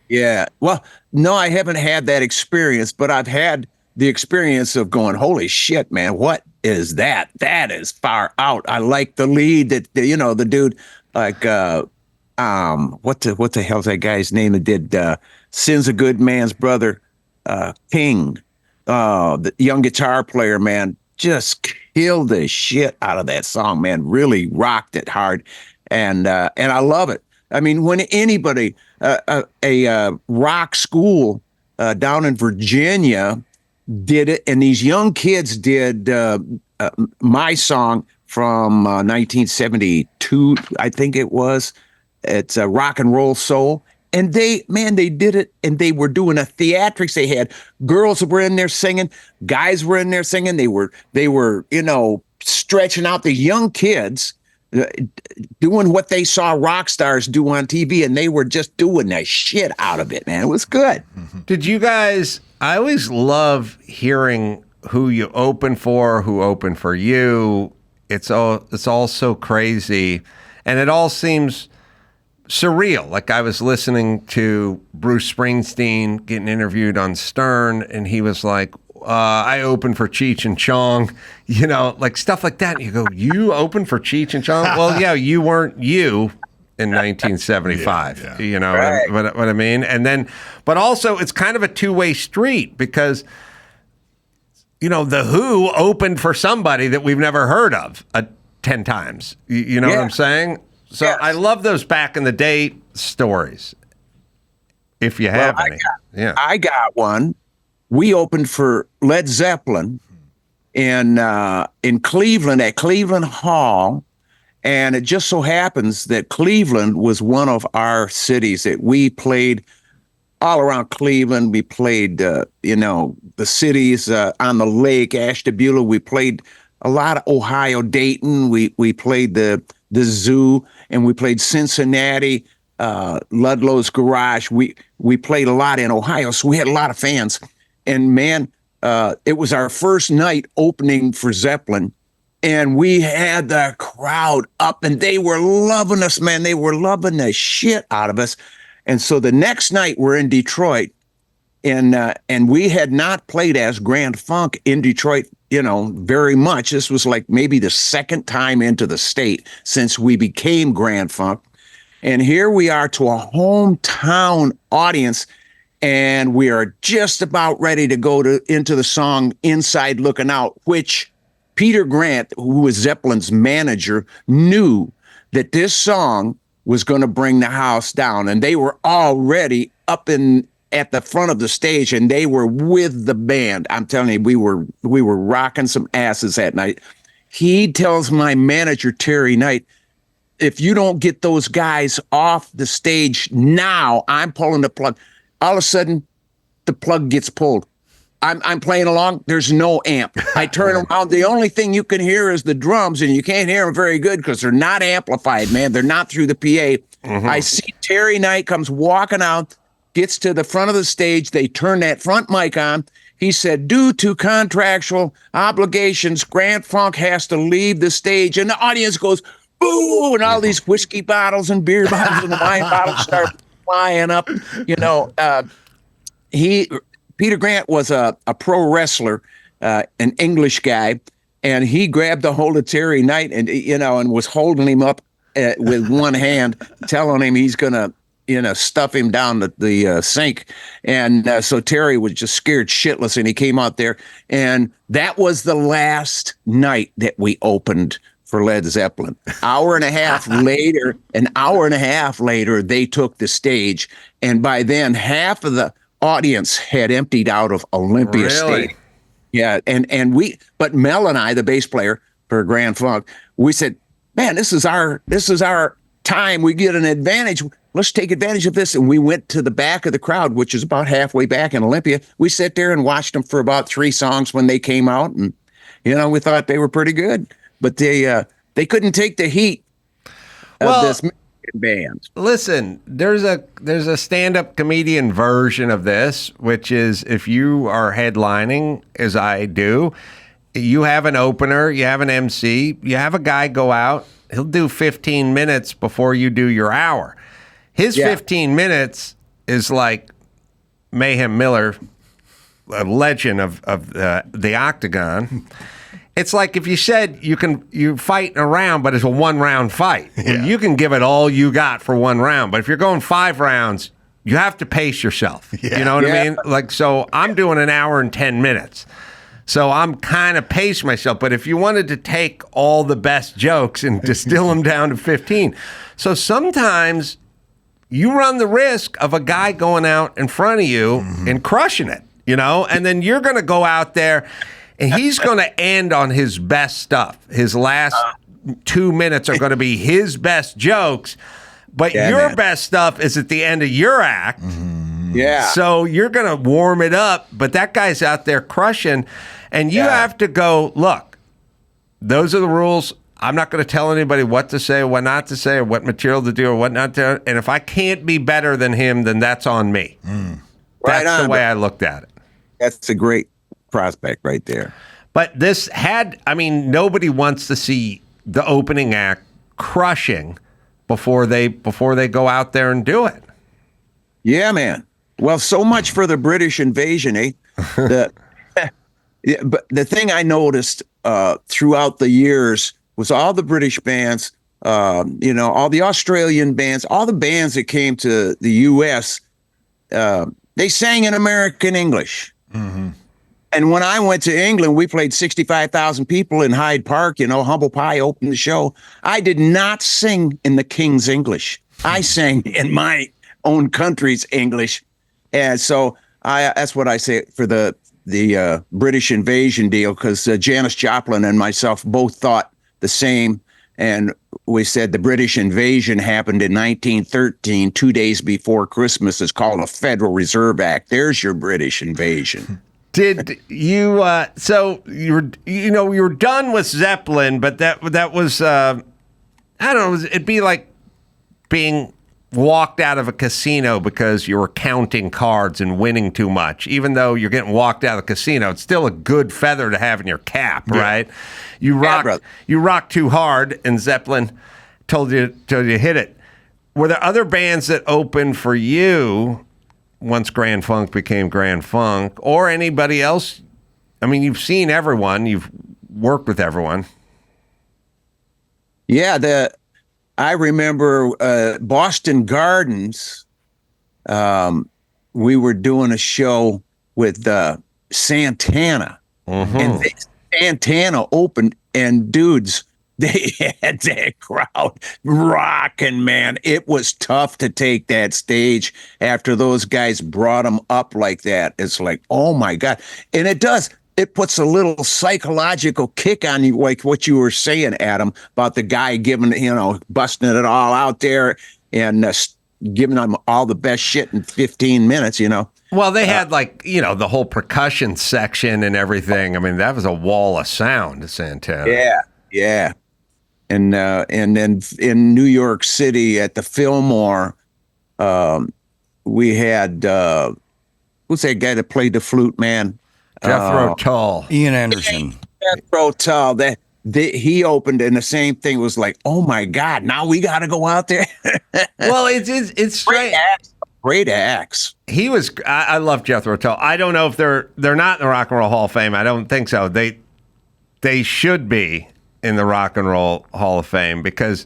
Yeah. Well, no, I haven't had that experience, but I've had the experience of going, holy shit, man, what is that? That is far out. I like the lead that, the dude like, what the hell's that guy's name that did Sin's a Good Man's Brother, King, the young guitar player, man, just killed the shit out of that song, man, really rocked it hard. And I love it. I mean, when anybody, a rock school down in Virginia did it, and these young kids did my song from 1972, I think it was. It's a rock and roll soul. And they did it, and they were doing a theatrics. They had girls were in there singing, guys were in there singing. They were, stretching out the young kids, doing what they saw rock stars do on TV, and they were just doing the shit out of it, man. It was good. Did you guys, I always love hearing who you open for, who opened for you. It's all so crazy, and it all seems surreal. Like I was listening to Bruce Springsteen getting interviewed on Stern, and he was like, I opened for Cheech and Chong, like stuff like that. And you go, you opened for Cheech and Chong? Well, yeah, you weren't you in 1975, right. what I mean? And then, but also it's kind of a two-way street because, The Who opened for somebody that we've never heard of 10 times. You know what I'm saying? So I love those back in the day stories. If you have any. I got one. We opened for Led Zeppelin in Cleveland at Cleveland Hall. And it just so happens that Cleveland was one of our cities that we played all around Cleveland. We played, the cities on the lake, Ashtabula. We played a lot of Ohio, Dayton. We played the Zoo, and we played Cincinnati, Ludlow's Garage. We played a lot in Ohio, so we had a lot of fans. And man, it was our first night opening for Zeppelin, and we had the crowd up, and they were loving us, man. They were loving the shit out of us. And so the next night we're in Detroit, and we had not played as Grand Funk in Detroit, very much. This was like maybe the second time into the state since we became Grand Funk. And here we are to a hometown audience, and we are just about ready to go into the song Inside Looking Out, which Peter Grant, who was Zeppelin's manager, knew that this song was going to bring the house down. And they were already up at the front of the stage, and they were with the band. I'm telling you, we were rocking some asses that night. He tells my manager, Terry Knight, if you don't get those guys off the stage now, I'm pulling the plug. All of a sudden, the plug gets pulled. I'm playing along. There's no amp. I turn around. The only thing you can hear is the drums, and you can't hear them very good because they're not amplified, man. They're not through the PA. Mm-hmm. I see Terry Knight comes walking out, gets to the front of the stage. They turn that front mic on. He said, due to contractual obligations, Grand Funk has to leave the stage. And the audience goes, boo! And all these whiskey bottles and beer bottles and wine bottles start flying up. Peter Grant was a pro wrestler, an English guy, and he grabbed a hold of Terry Knight and was holding him up with one hand, telling him he's going to, stuff him down the sink. And so Terry was just scared shitless, and he came out there. And that was the last night that we opened for Led Zeppelin. An hour and a half later, they took the stage. And by then, half of the audience had emptied out of Olympia Really? Stadium. Yeah, but Mel and I, the bass player for Grand Funk, we said, man, this is our time. We get an advantage. Let's take advantage of this. And we went to the back of the crowd, which is about halfway back in Olympia. We sat there and watched them for about 3 songs when they came out. And, we thought they were pretty good. But they couldn't take the heat of this band. Listen, there's a stand-up comedian version of this, which is if you are headlining, as I do, you have an opener, you have an MC, you have a guy go out, he'll do 15 minutes before you do your hour. His 15 minutes is like Mayhem Miller, a legend of the Octagon. It's like if you said you fight in a round, but it's a 1-round fight. Yeah. You can give it all you got for 1 round, but if you're going 5 rounds, you have to pace yourself. Yeah. You know what I mean? Like, so I'm doing an hour and 10 minutes. So I'm kind of pacing myself. But if you wanted to take all the best jokes and distill them down to 15. So sometimes you run the risk of a guy going out in front of you and crushing it, and then you're going to go out there and he's going to end on his best stuff. His last 2 minutes are going to be his best jokes, but your best stuff is at the end of your act. Yeah. So you're going to warm it up, but that guy's out there crushing, and you have to go, look, those are the rules. I'm not going to tell anybody what to say or what not to say or what material to do or what not to. And if I can't be better than him, then that's on me. That's the way I looked at it. That's a great prospect right there. But nobody wants to see the opening act crushing before they go out there and do it. Yeah, man. Well, so much for the British invasion, eh? But the thing I noticed throughout the years was all the British bands, all the Australian bands, all the bands that came to the U.S., they sang in American English. And when I went to England, we played 65,000 people in Hyde Park. Humble Pie opened the show. I did not sing in the King's English. I sang in my own country's English. And so that's what I say for the British invasion deal, because Janis Joplin and myself both thought the same. And we said the British invasion happened in 1913, 2 days before Christmas. It's called a Federal Reserve Act. There's your British invasion. Did you? So you were done with Zeppelin, but that was I don't know. It'd be like being walked out of a casino because you were counting cards and winning too much. Even though you're getting walked out of the casino, it's still a good feather to have in your cap, right? You rock too hard, and Zeppelin told you to hit it. Were there other bands that opened for you once Grand Funk became Grand Funk, or anybody else? I mean, you've seen everyone. You've worked with everyone. Yeah, I remember Boston Gardens. We were doing a show with Santana, and Santana opened, and dudes, they had that crowd rocking, man. It was tough to take that stage after those guys brought them up like that. It's like, oh my God. And it does. It puts a little psychological kick on you, like what you were saying, Adam, about the guy giving, busting it all out there and giving them all the best shit in 15 minutes, Well, they had the whole percussion section and everything. I mean, that was a wall of sound, Santana. Yeah. And then in New York City at the Fillmore, we had who's that guy that played the flute, man? Jethro Tull. Ian Anderson. Jethro Tull. He opened, and the same thing was like, oh my God, now we got to go out there. Well, it's straight. Great acts. He was. I love Jethro Tull. I don't know if they're not in the Rock and Roll Hall of Fame. I don't think so. They should be in the Rock and Roll Hall of Fame because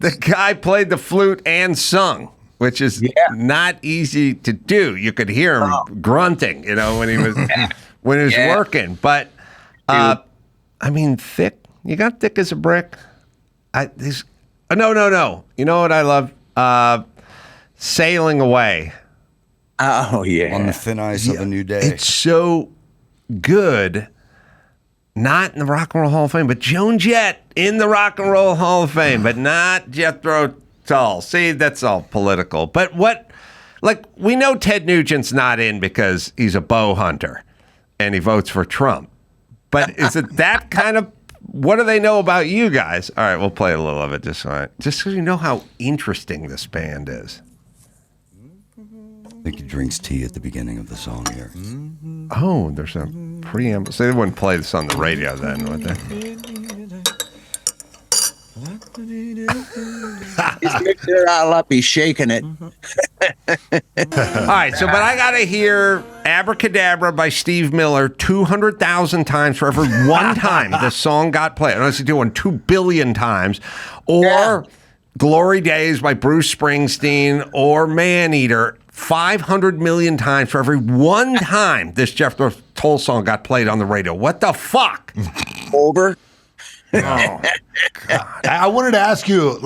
the guy played the flute and sung, which is not easy to do. You could hear him grunting, when he was working. But I mean, thick. You got thick as a brick. No. You know what I love? Sailing Away. Oh, yeah. On the thin ice of a new day. It's so good. Not in the Rock and Roll Hall of Fame, but Joan Jett in the Rock and Roll Hall of Fame, but not Jethro Tull. See, that's all political. But we know Ted Nugent's not in because he's a bow hunter and he votes for Trump. But is it that kind of, what do they know about you guys? All right, we'll play a little of it just so you know how interesting this band is. I think he drinks tea at the beginning of the song here. Oh, there's a preamble. So they wouldn't play this on the radio then, would they? He's mixing it all up. He's shaking it. All right, but I got to hear Abracadabra by Steve Miller 200,000 times for every one time the song got played. Unless he's doing 2 billion times. Or Glory Days by Bruce Springsteen or Maneater 500 million times for every one time this Jethro Tull song got played on the radio. What the fuck? Over. Oh, God. I wanted to ask you,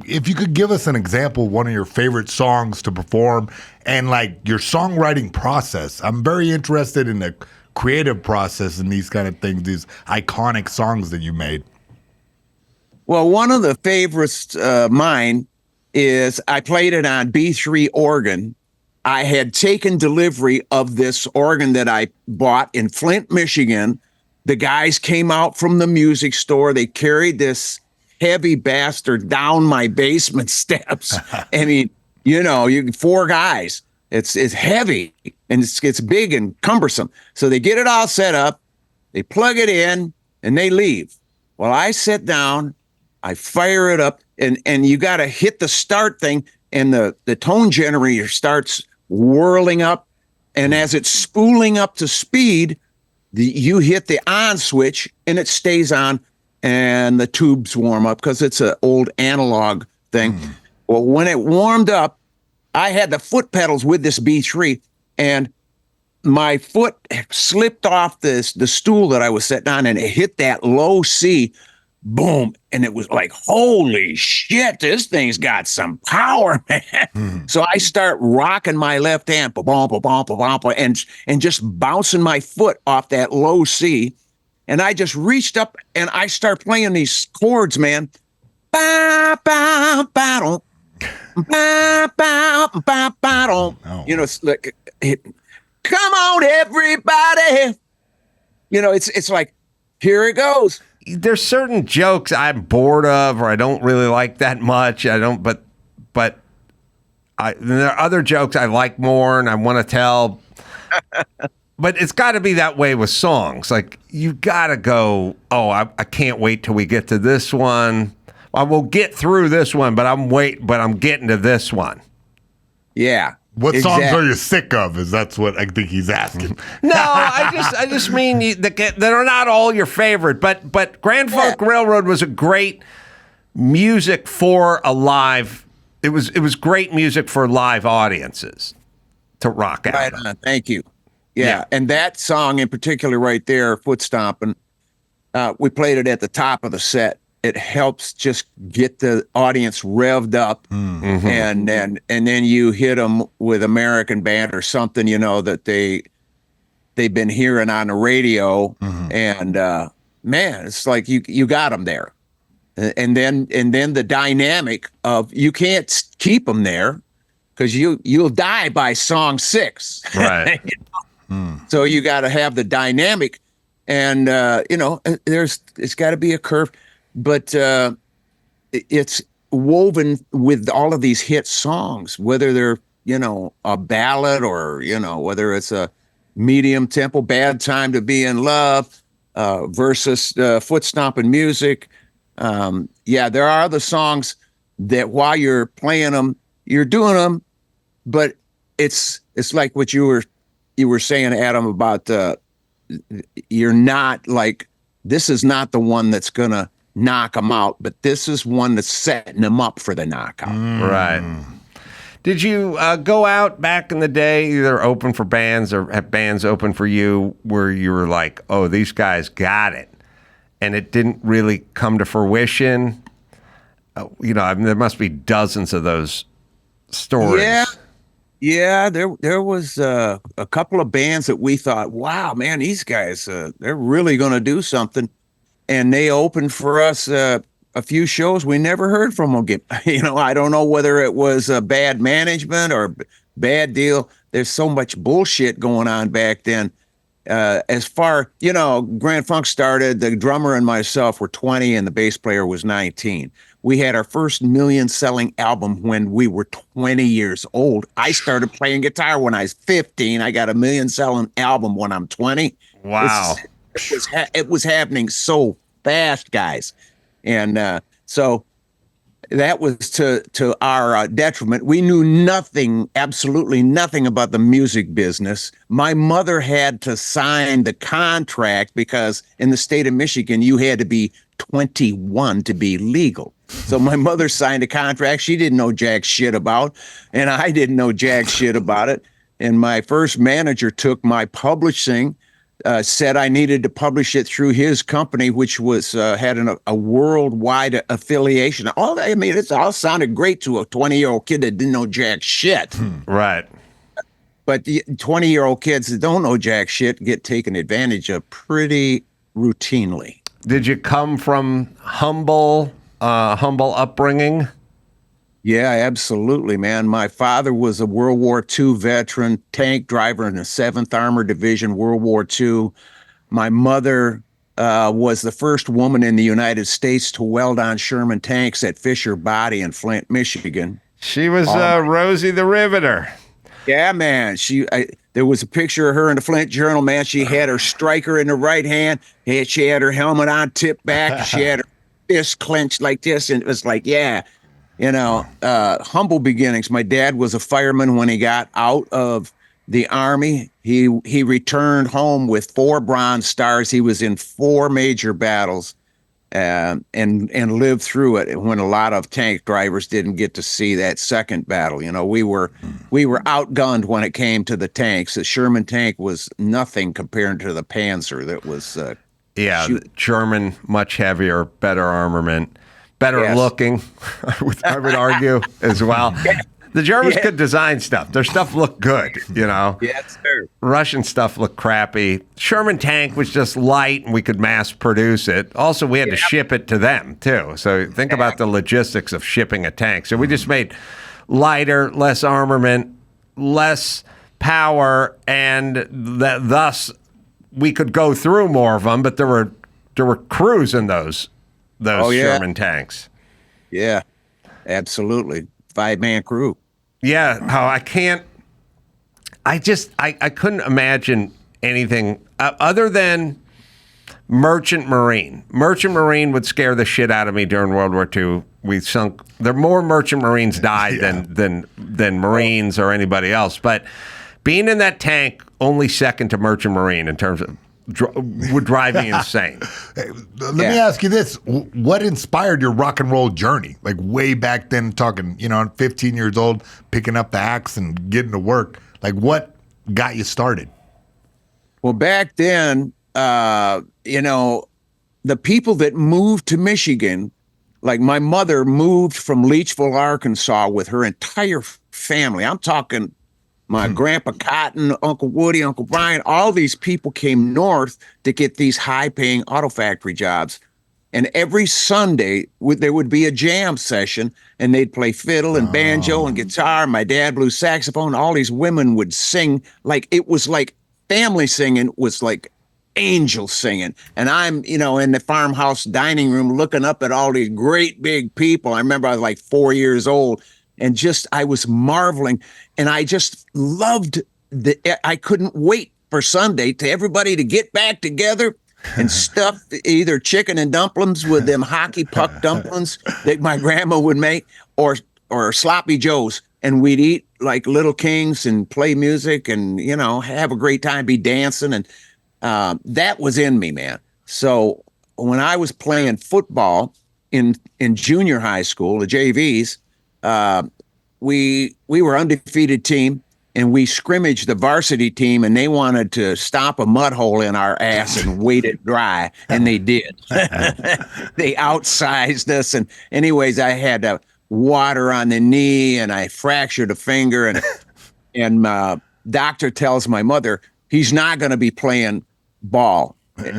if you could give us an example of one of your favorite songs to perform and, your songwriting process. I'm very interested in the creative process and these kind of things, these iconic songs that you made. Well, one of the favorites mine is I played it on B3 organ. I had taken delivery of this organ that I bought in Flint, Michigan. The guys came out from the music store. They carried this heavy bastard down my basement steps. I mean, you 4 guys. It's heavy and it's big and cumbersome. So they get it all set up, they plug it in, and they leave. Well, I sit down, I fire it up, and you got to hit the start thing, and the tone generator starts whirling up, and as it's spooling up to speed, you hit the on switch, and it stays on, and the tubes warm up because it's an old analog thing. Well, when it warmed up, I had the foot pedals with this B3, and my foot slipped off the stool that I was sitting on, and it hit that low C. Boom. And it was like, holy shit, this thing's got some power, man. So I start rocking my left hand, and just bouncing my foot off that low C. And I just reached up and I start playing these chords, man. It's like, come on, everybody. It's like, here it goes. There's certain jokes I'm bored of or I don't really like that much. But there are other jokes I like more and I want to tell. But it's got to be that way with songs. Like, you got to go, I can't wait till we get to this one. I will get through this one, but I'm getting to this one. Yeah. What songs are you sick of? That's what I think he's asking. No, I just mean that are not all your favorite. But Grand Funk Railroad was a great music for a live. It was great music for live audiences to rock out. Right on. Thank you. Yeah, and that song in particular, right there, Foot Stomping. We played it at the top of the set. It helps just get the audience revved up, and then you hit them with American Band or something, that they've been hearing on the radio, and man, it's like you got them there, and then the dynamic of you can't keep them there because you'll die by song 6, right? So you got to have the dynamic, and it's got to be a curve. But it's woven with all of these hit songs, whether they're, a ballad or, whether it's a medium tempo, Bad Time to Be in Love versus foot stomping music. There are the songs that while you're playing them, you're doing them, but it's like what you were saying, Adam, about you're not like, this is not the one that's going to knock them out, but this is one that's setting them up for the knockout. Right. Did you go out back in the day, either open for bands or have bands open for you, where you were like, oh, these guys got it, and it didn't really come to fruition? There must be dozens of those stories. Yeah. Yeah, there was a couple of bands that we thought, wow, man, these guys, they're really going to do something. And they opened for us a few shows. We never heard from them again. I don't know whether it was bad management or bad deal. There's so much bullshit going on back then. As far, Grand Funk started, the drummer and myself were 20 and the bass player was 19. We had our first million-selling album when we were 20 years old. I started playing guitar when I was 15. I got a million-selling album when I'm 20. Wow. It was happening so fast, guys. And so that was to our detriment. We knew nothing, absolutely nothing about the music business. My mother had to sign the contract because in the state of Michigan, you had to be 21 to be legal. So my mother signed a contract she didn't know jack shit about, and I didn't know jack shit about it. And my first manager took my publishing, said I needed to publish it through his company, which was had a worldwide affiliation. It all sounded great to a 20-year-old kid that didn't know jack shit. Right. But the 20-year-old kids that don't know jack shit get taken advantage of pretty routinely. Did you come from humble upbringing? Yeah, absolutely, man. My father was a World War II veteran, tank driver in the 7th Armored Division, World War II. My mother was the first woman in the United States to weld on Sherman tanks at Fisher Body in Flint, Michigan. She was Rosie the Riveter. Yeah, man. There was a picture of her in the Flint Journal, man. She had her striker in the right hand. She had her helmet on, tipped back. She had her fist clenched like this. And it was like, yeah, humble beginnings. My dad was a fireman when he got out of the Army. He returned home with 4 Bronze Stars. He was in 4 major battles and lived through it when a lot of tank drivers didn't get to see that second battle. We were outgunned when it came to the tanks. The Sherman tank was nothing compared to the Panzer that was the German, much heavier, better armament, better looking, I would argue as well. The Germans could design stuff. Their stuff looked good, Yes, sir. Russian stuff looked crappy. Sherman tank was just light and we could mass produce it. Also, we had to ship it to them, too. So think about the logistics of shipping a tank. So we just made lighter, less armament, less power, and thus we could go through more of them, but there were crews in those Sherman tanks. Yeah, absolutely. 5-man crew. Yeah, I couldn't imagine anything other than Merchant Marine. Merchant Marine would scare the shit out of me during World War II. There more Merchant Marines died than Marines or anybody else. But being in that tank, only second to Merchant Marine in terms of would drive me insane. Let me ask you this. What inspired your rock and roll journey? Like way back then, talking, 15 years old, picking up the axe and getting to work. Like what got you started? Well, back then, the people that moved to Michigan, like my mother moved from Leechville, Arkansas with her entire family. I'm talking my Grandpa Cotton, Uncle Woody, Uncle Brian, all these people came north to get these high-paying auto factory jobs. And every Sunday, there would be a jam session, and they'd play fiddle and banjo and guitar. My dad blew saxophone. All these women would sing it was like family singing was like angel singing. And I'm, in the farmhouse dining room looking up at all these great big people. I remember I was like 4 years old. And I was marveling, and I just loved I couldn't wait for Sunday to everybody to get back together and stuff either chicken and dumplings with them hockey puck dumplings that my grandma would make, or sloppy joes, and we'd eat like little kings and play music and have a great time, be dancing, and that was in me, man. So when I was playing football in junior high school, the JVs. We were undefeated team, and we scrimmaged the varsity team, and they wanted to stop a mud hole in our ass and wait it dry, and they did. They outsized us, and anyways, I had water on the knee, and I fractured a finger, and And doctor tells my mother he's not going to be playing ball in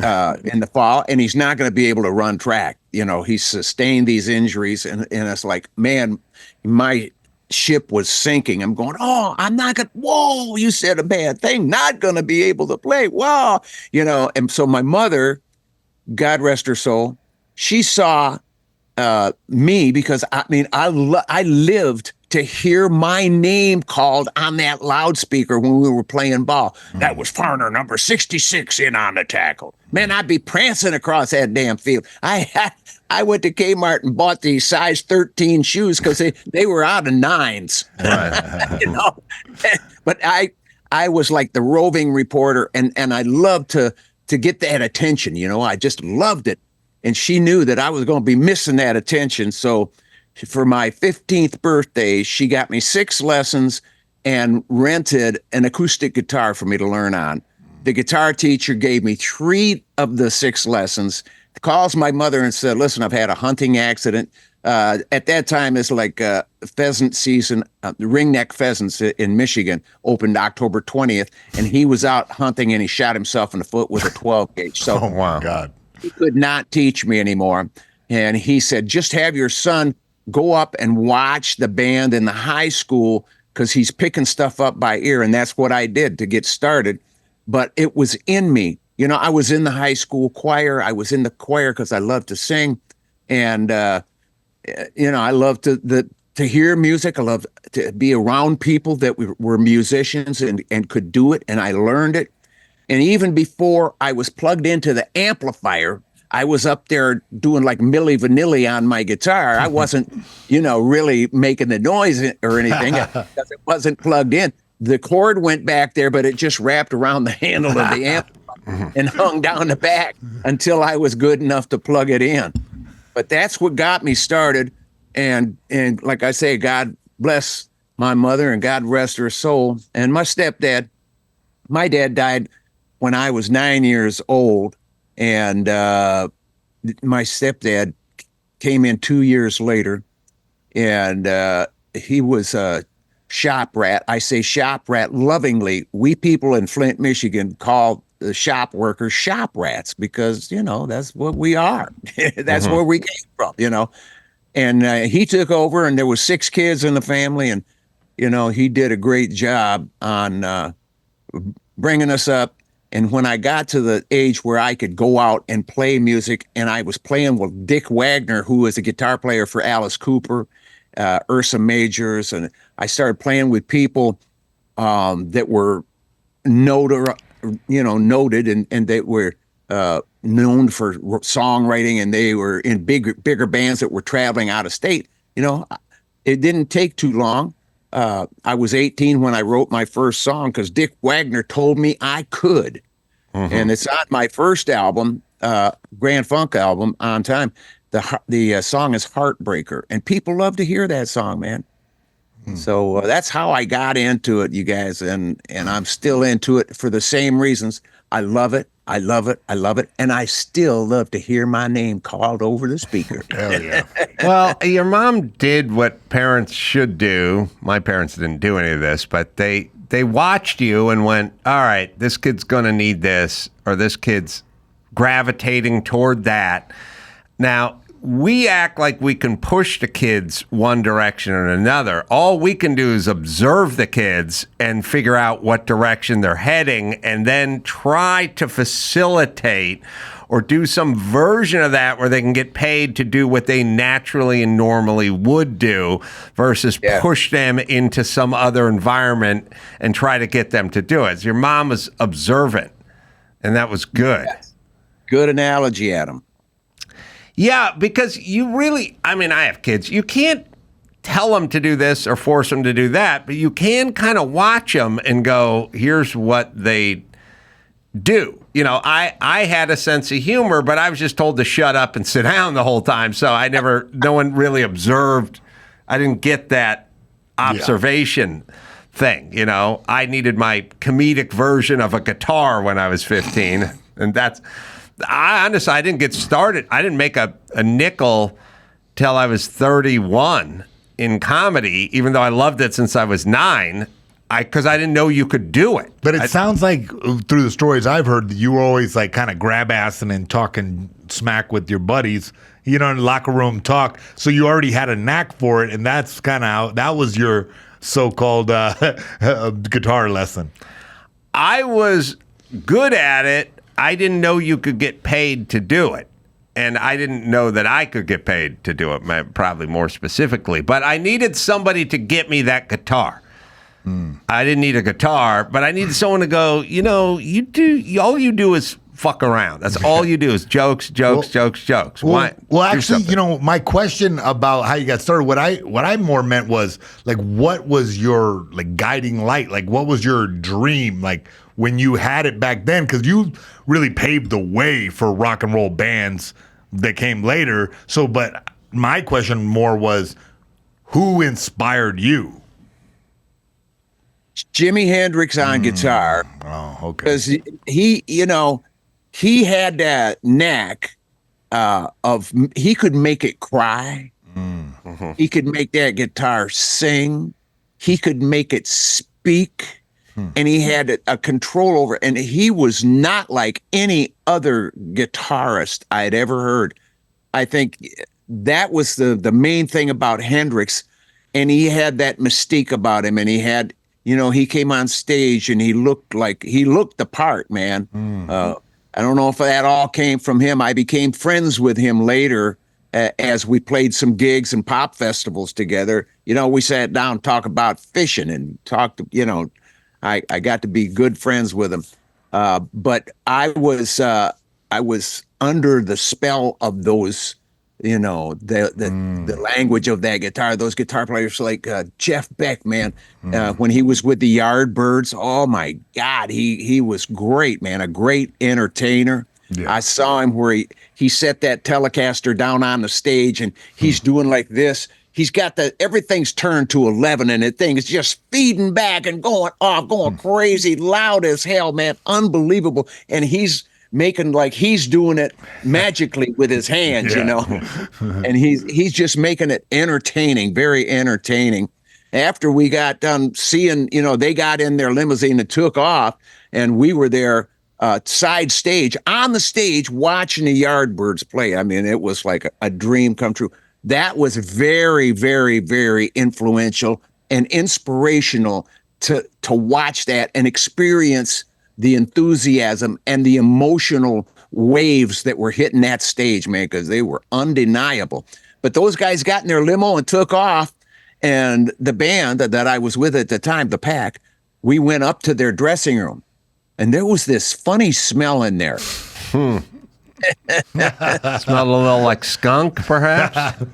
the fall, and he's not going to be able to run track. You know, he's sustained these injuries, and it's like, man, my ship was sinking. I'm going, oh, I'm not going to, whoa, you said a bad thing, not going to be able to play. Wow. You know, and so my mother, God rest her soul, she saw me, because I mean, I lived to hear my name called on that loudspeaker when we were playing ball. That was Farner, number 66, in on the tackle. Man, I'd be prancing across that damn field. I went to Kmart and bought these size 13 shoes because they were out of 9s. Right. You know? But I was like the roving reporter, and I loved to get that attention. You know, I just loved it. And she knew that I was going to be missing that attention. So for my 15th birthday, she got me 6 lessons and rented an acoustic guitar for me to learn on. The guitar teacher gave me 3 of the 6 lessons, calls my mother and said, listen, I've had a hunting accident. At that time, it's like pheasant season. The ringneck pheasants in Michigan opened October 20th, and he was out hunting and he shot himself in the foot with a 12 gauge. So oh, wow. God. He could not teach me anymore. And he said, just have your son go up and watch the band in the high school, because he's picking stuff up by ear. And that's what I did to get started. But it was in me. You know, I was in the high school choir. I was in the choir because I love to sing. And, you know, I love to hear music. I love to be around people that were musicians and could do it. And I learned it. And even before I was plugged into the amplifier, I was up there doing like Milli Vanilli on my guitar. I wasn't, you know, really making the noise or anything because it wasn't plugged in. The cord went back there, but it just wrapped around the handle of the amp and hung down the back until I was good enough to plug it in. But that's what got me started. And like I say, God bless my mother and God rest her soul. And my stepdad, my dad died when I was 9 years old. And my stepdad came in 2 years later, and he was a shop rat. I say shop rat lovingly. We people in Flint, Michigan call the shop workers shop rats because, you know, that's what we are. That's where we came from, you know. And he took over, and there was 6 kids in the family, and, you know, he did a great job on bringing us up. And when I got to the age where I could go out and play music, and I was playing with Dick Wagner, who was a guitar player for Alice Cooper, Ursa Majors, and I started playing with people that were noted and they were known for songwriting, and they were in bigger bands that were traveling out of state. You know, it didn't take too long. I was 18 when I wrote my first song because Dick Wagner told me I could. And it's on my first album, Grand Funk album, On Time. The song is Heartbreaker, and people love to hear that song, man. So that's how I got into it, you guys, and I'm still into it for the same reasons. I love it. I love it. I love it. And I still love to hear my name called over the speaker. Hell yeah. Well, your mom did what parents should do. My parents didn't do any of this, but they watched you and went, all right, this kid's going to need this, or this kid's gravitating toward that. Now, we act like we can push the kids one direction or another. All we can do is observe the kids and figure out what direction they're heading, and then try to facilitate or do some version of that where they can get paid to do what they naturally and normally would do versus push them into some other environment and try to get them to do it. So your mom was observant, and that was good. Yes. Good analogy, Adam. Yeah, because you really, I mean, I have kids. You can't tell them to do this or force them to do that, but you can kind of watch them and go, here's what they do. You know, I had a sense of humor, but I was just told to shut up and sit down the whole time. So no one really observed. I didn't get that observation thing. You know, I needed my comedic version of a guitar when I was 15. And honestly, I didn't get started. I didn't make a nickel till I was 31 in comedy, even though I loved it since I was 9. because I didn't know you could do it. But it sounds like through the stories I've heard that you were always like kind of grab assing and talking smack with your buddies, in the locker room talk. So you already had a knack for it, and that's kind of how that was your so-called guitar lesson. I was good at it. I didn't know you could get paid to do it. And I didn't know that I could get paid to do it, probably more specifically. But I needed somebody to get me that guitar. I didn't need a guitar, but I needed someone to go, all you do is fuck around. That's all you do is jokes. Well, actually, my question about how you got started, what I more meant was like, what was your like guiding light? Like, what was your dream? Like when you had it back then, because you really paved the way for rock and roll bands that came later. So, but my question more was, who inspired you? Jimi Hendrix on guitar. Oh, okay. Because he had that knack of he could make it cry. He could make that guitar sing. He could make it speak. And he had a control over it. And he was not like any other guitarist I had ever heard. I think that was the main thing about Hendrix. And he had that mystique about him. And he had, he came on stage and he looked the part, man. I don't know if that all came from him. I became friends with him later as we played some gigs and pop festivals together. We sat down, talk about fishing and talked, I got to be good friends with him. But I was under the spell of those, the language of that guitar, those guitar players like Jeff Beck, man, when he was with the Yardbirds, oh my God, he was great, man, a great entertainer. Yeah. I saw him where he set that Telecaster down on the stage and he's doing like this. He's got everything's turned to 11 and the thing is just feeding back and going off, going crazy, loud as hell, man, unbelievable. And he's making like he's doing it magically with his hands, and he's just making it entertaining, very entertaining. After we got done seeing, they got in their limousine and took off, and we were there side stage, on the stage, watching the Yardbirds play. I mean, it was like a dream come true. That was very, very, very influential and inspirational to watch that and experience the enthusiasm and the emotional waves that were hitting that stage, man, because they were undeniable. But those guys got in their limo and took off, and the band that I was with at the time, the Pack, we went up to their dressing room, and there was this funny smell in there. Smelled a little like skunk, perhaps?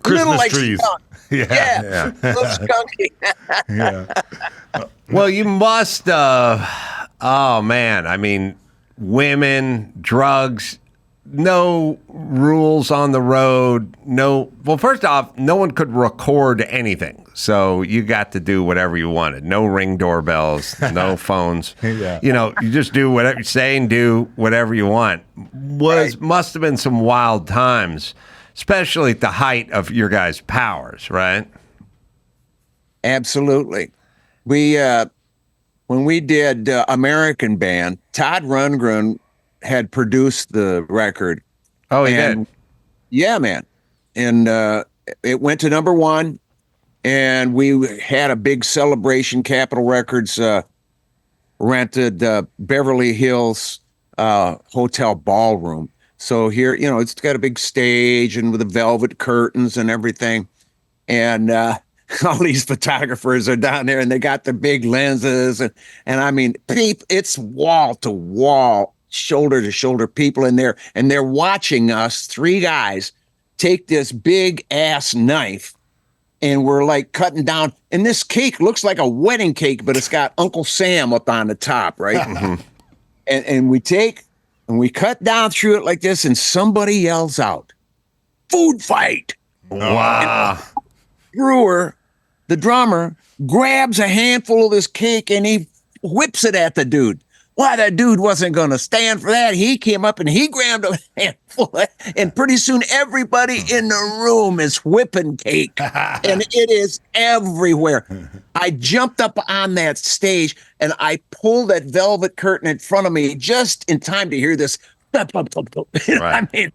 Christmas like trees. Skunk. Yeah. A little skunky. Yeah. Well, you must, oh man, I mean, women, drugs, no rules on the road, well, first off, no one could record anything. So you got to do whatever you wanted. No Ring doorbells, no phones. Yeah. You just do whatever you say and do whatever you want. Must have been some wild times, especially at the height of your guys' powers, right? Absolutely. When we did American Band, Todd Rundgren had produced the record. Oh, he did? Yeah, man. And it went to number one, and we had a big celebration. Capitol Records rented Beverly Hills Hotel Ballroom. So here, it's got a big stage and with the velvet curtains and everything. And all these photographers are down there and they got the big lenses. And I mean, it's wall to wall, shoulder to shoulder people in there. And they're watching us, three guys, take this big ass knife. And we're like cutting down. And this cake looks like a wedding cake, but it's got Uncle Sam up on the top, right? And we take and we cut down through it like this. And somebody yells out, "Food fight." Wow. Brewer, the drummer, grabs a handful of this cake and he whips it at the dude. Why, that dude wasn't going to stand for that. He came up and he grabbed a handful, and pretty soon everybody in the room is whipping cake, and it is everywhere. I jumped up on that stage and I pulled that velvet curtain in front of me just in time to hear this. Right. I mean,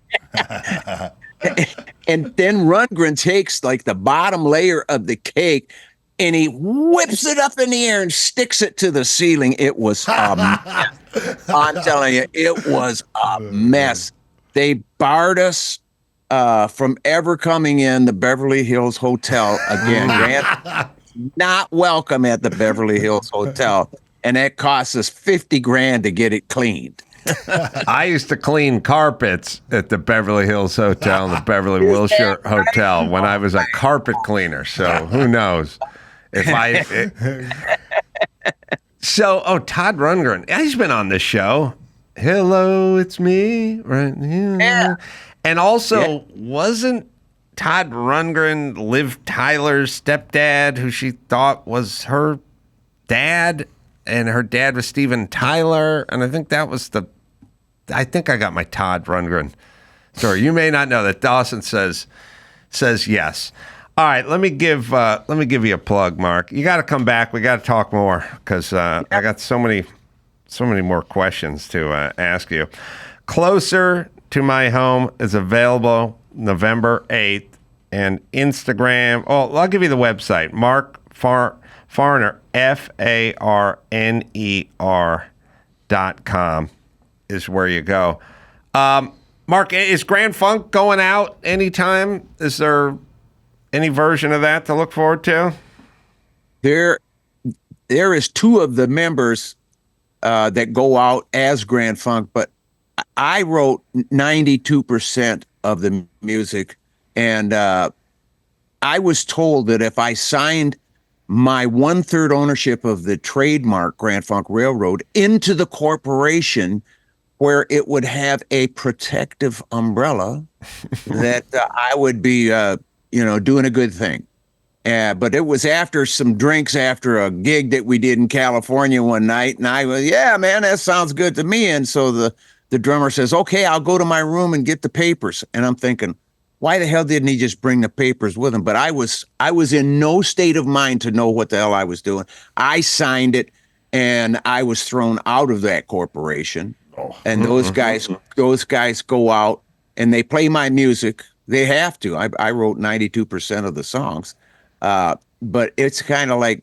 and then Rundgren takes like the bottom layer of the cake and he whips it up in the air and sticks it to the ceiling. It was a mess. I'm telling you, it was a mess. They barred us from ever coming in the Beverly Hills Hotel again. Grant, not welcome at the Beverly Hills Hotel. And that cost us $50,000 to get it cleaned. I used to clean carpets at the Beverly Hills Hotel and the Beverly Wilshire Hotel when I was a carpet cleaner. So who knows if Todd Rundgren, he's been on this show. Hello, it's me right here. Yeah. And also, wasn't Todd Rundgren Liv Tyler's stepdad, who she thought was her dad, and her dad was Steven Tyler? And I think that was I think I got my Todd Rundgren story. You may not know that. Dawson says yes. All right, let me give you a plug, Mark. You got to come back. We got to talk more because I got so many more questions to ask you. Closer to My Home is available November 8th, and Instagram. Oh, I'll give you the website. Mark Farner, FARNER.com is where you go. Mark, is Grand Funk going out anytime? Is there any version of that to look forward to? There is two of the members that go out as Grand Funk, but I wrote 92% of the music, and I was told that if I signed my 1/3 ownership of the trademark Grand Funk Railroad into the corporation, where it would have a protective umbrella, that I would be doing a good thing. But it was after some drinks after a gig that we did in California one night. And I was, yeah, man, that sounds good to me. And so the drummer says, okay, I'll go to my room and get the papers. And I'm thinking, why the hell didn't he just bring the papers with him? But I was in no state of mind to know what the hell I was doing. I signed it and I was thrown out of that corporation. And those guys go out and they play my music. They have to. I wrote 92% of the songs. But it's kind of like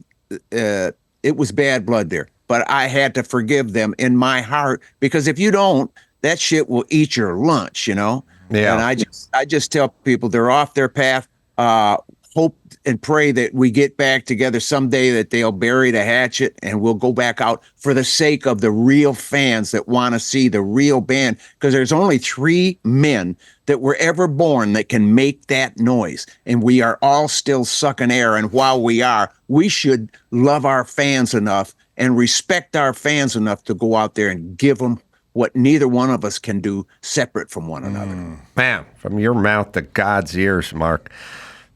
it was bad blood there. But I had to forgive them in my heart, because if you don't, that shit will eat your lunch, Yeah. And I just tell people they're off their path. Hope and pray that we get back together someday, that they'll bury the hatchet and we'll go back out for the sake of the real fans that want to see the real band. Because there's only 3 men that were ever born that can make that noise. And we are all still sucking air. And while we should love our fans enough and respect our fans enough to go out there and give them what neither one of us can do separate from one another. Man, from your mouth to God's ears, Mark.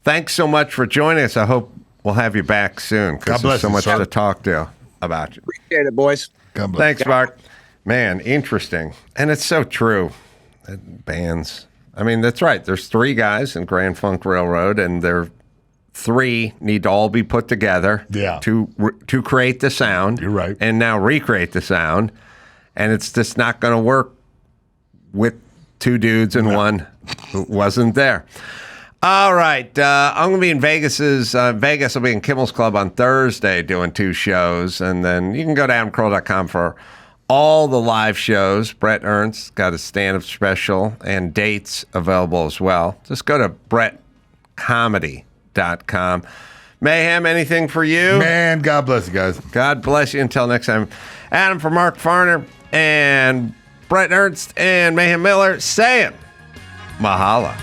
Thanks so much for joining us. I hope we'll have you back soon, because there's so much to talk to about you. Appreciate it, boys. God bless. Thanks, Mark. Man, interesting. And it's so true. Bands. I mean, that's right. There's 3 guys in Grand Funk Railroad, and they're 3 need to all be put together to create the sound. You're right. And now recreate the sound. And it's just not going to work with 2 dudes and one who wasn't there. All right. I'm going to be in Vegas. I'll be in Kimmel's Club on Thursday doing 2 shows. And then you can go to adamcarolla.com for all the live shows. Bret Ernst got a stand-up special and dates available as well. Just go to bretcomedy.com. Mayhem, anything for you? Man, God bless you guys. God bless you. Until next time. Adam, for Mark Farner and Bret Ernst and Mayhem Miller saying mahalo.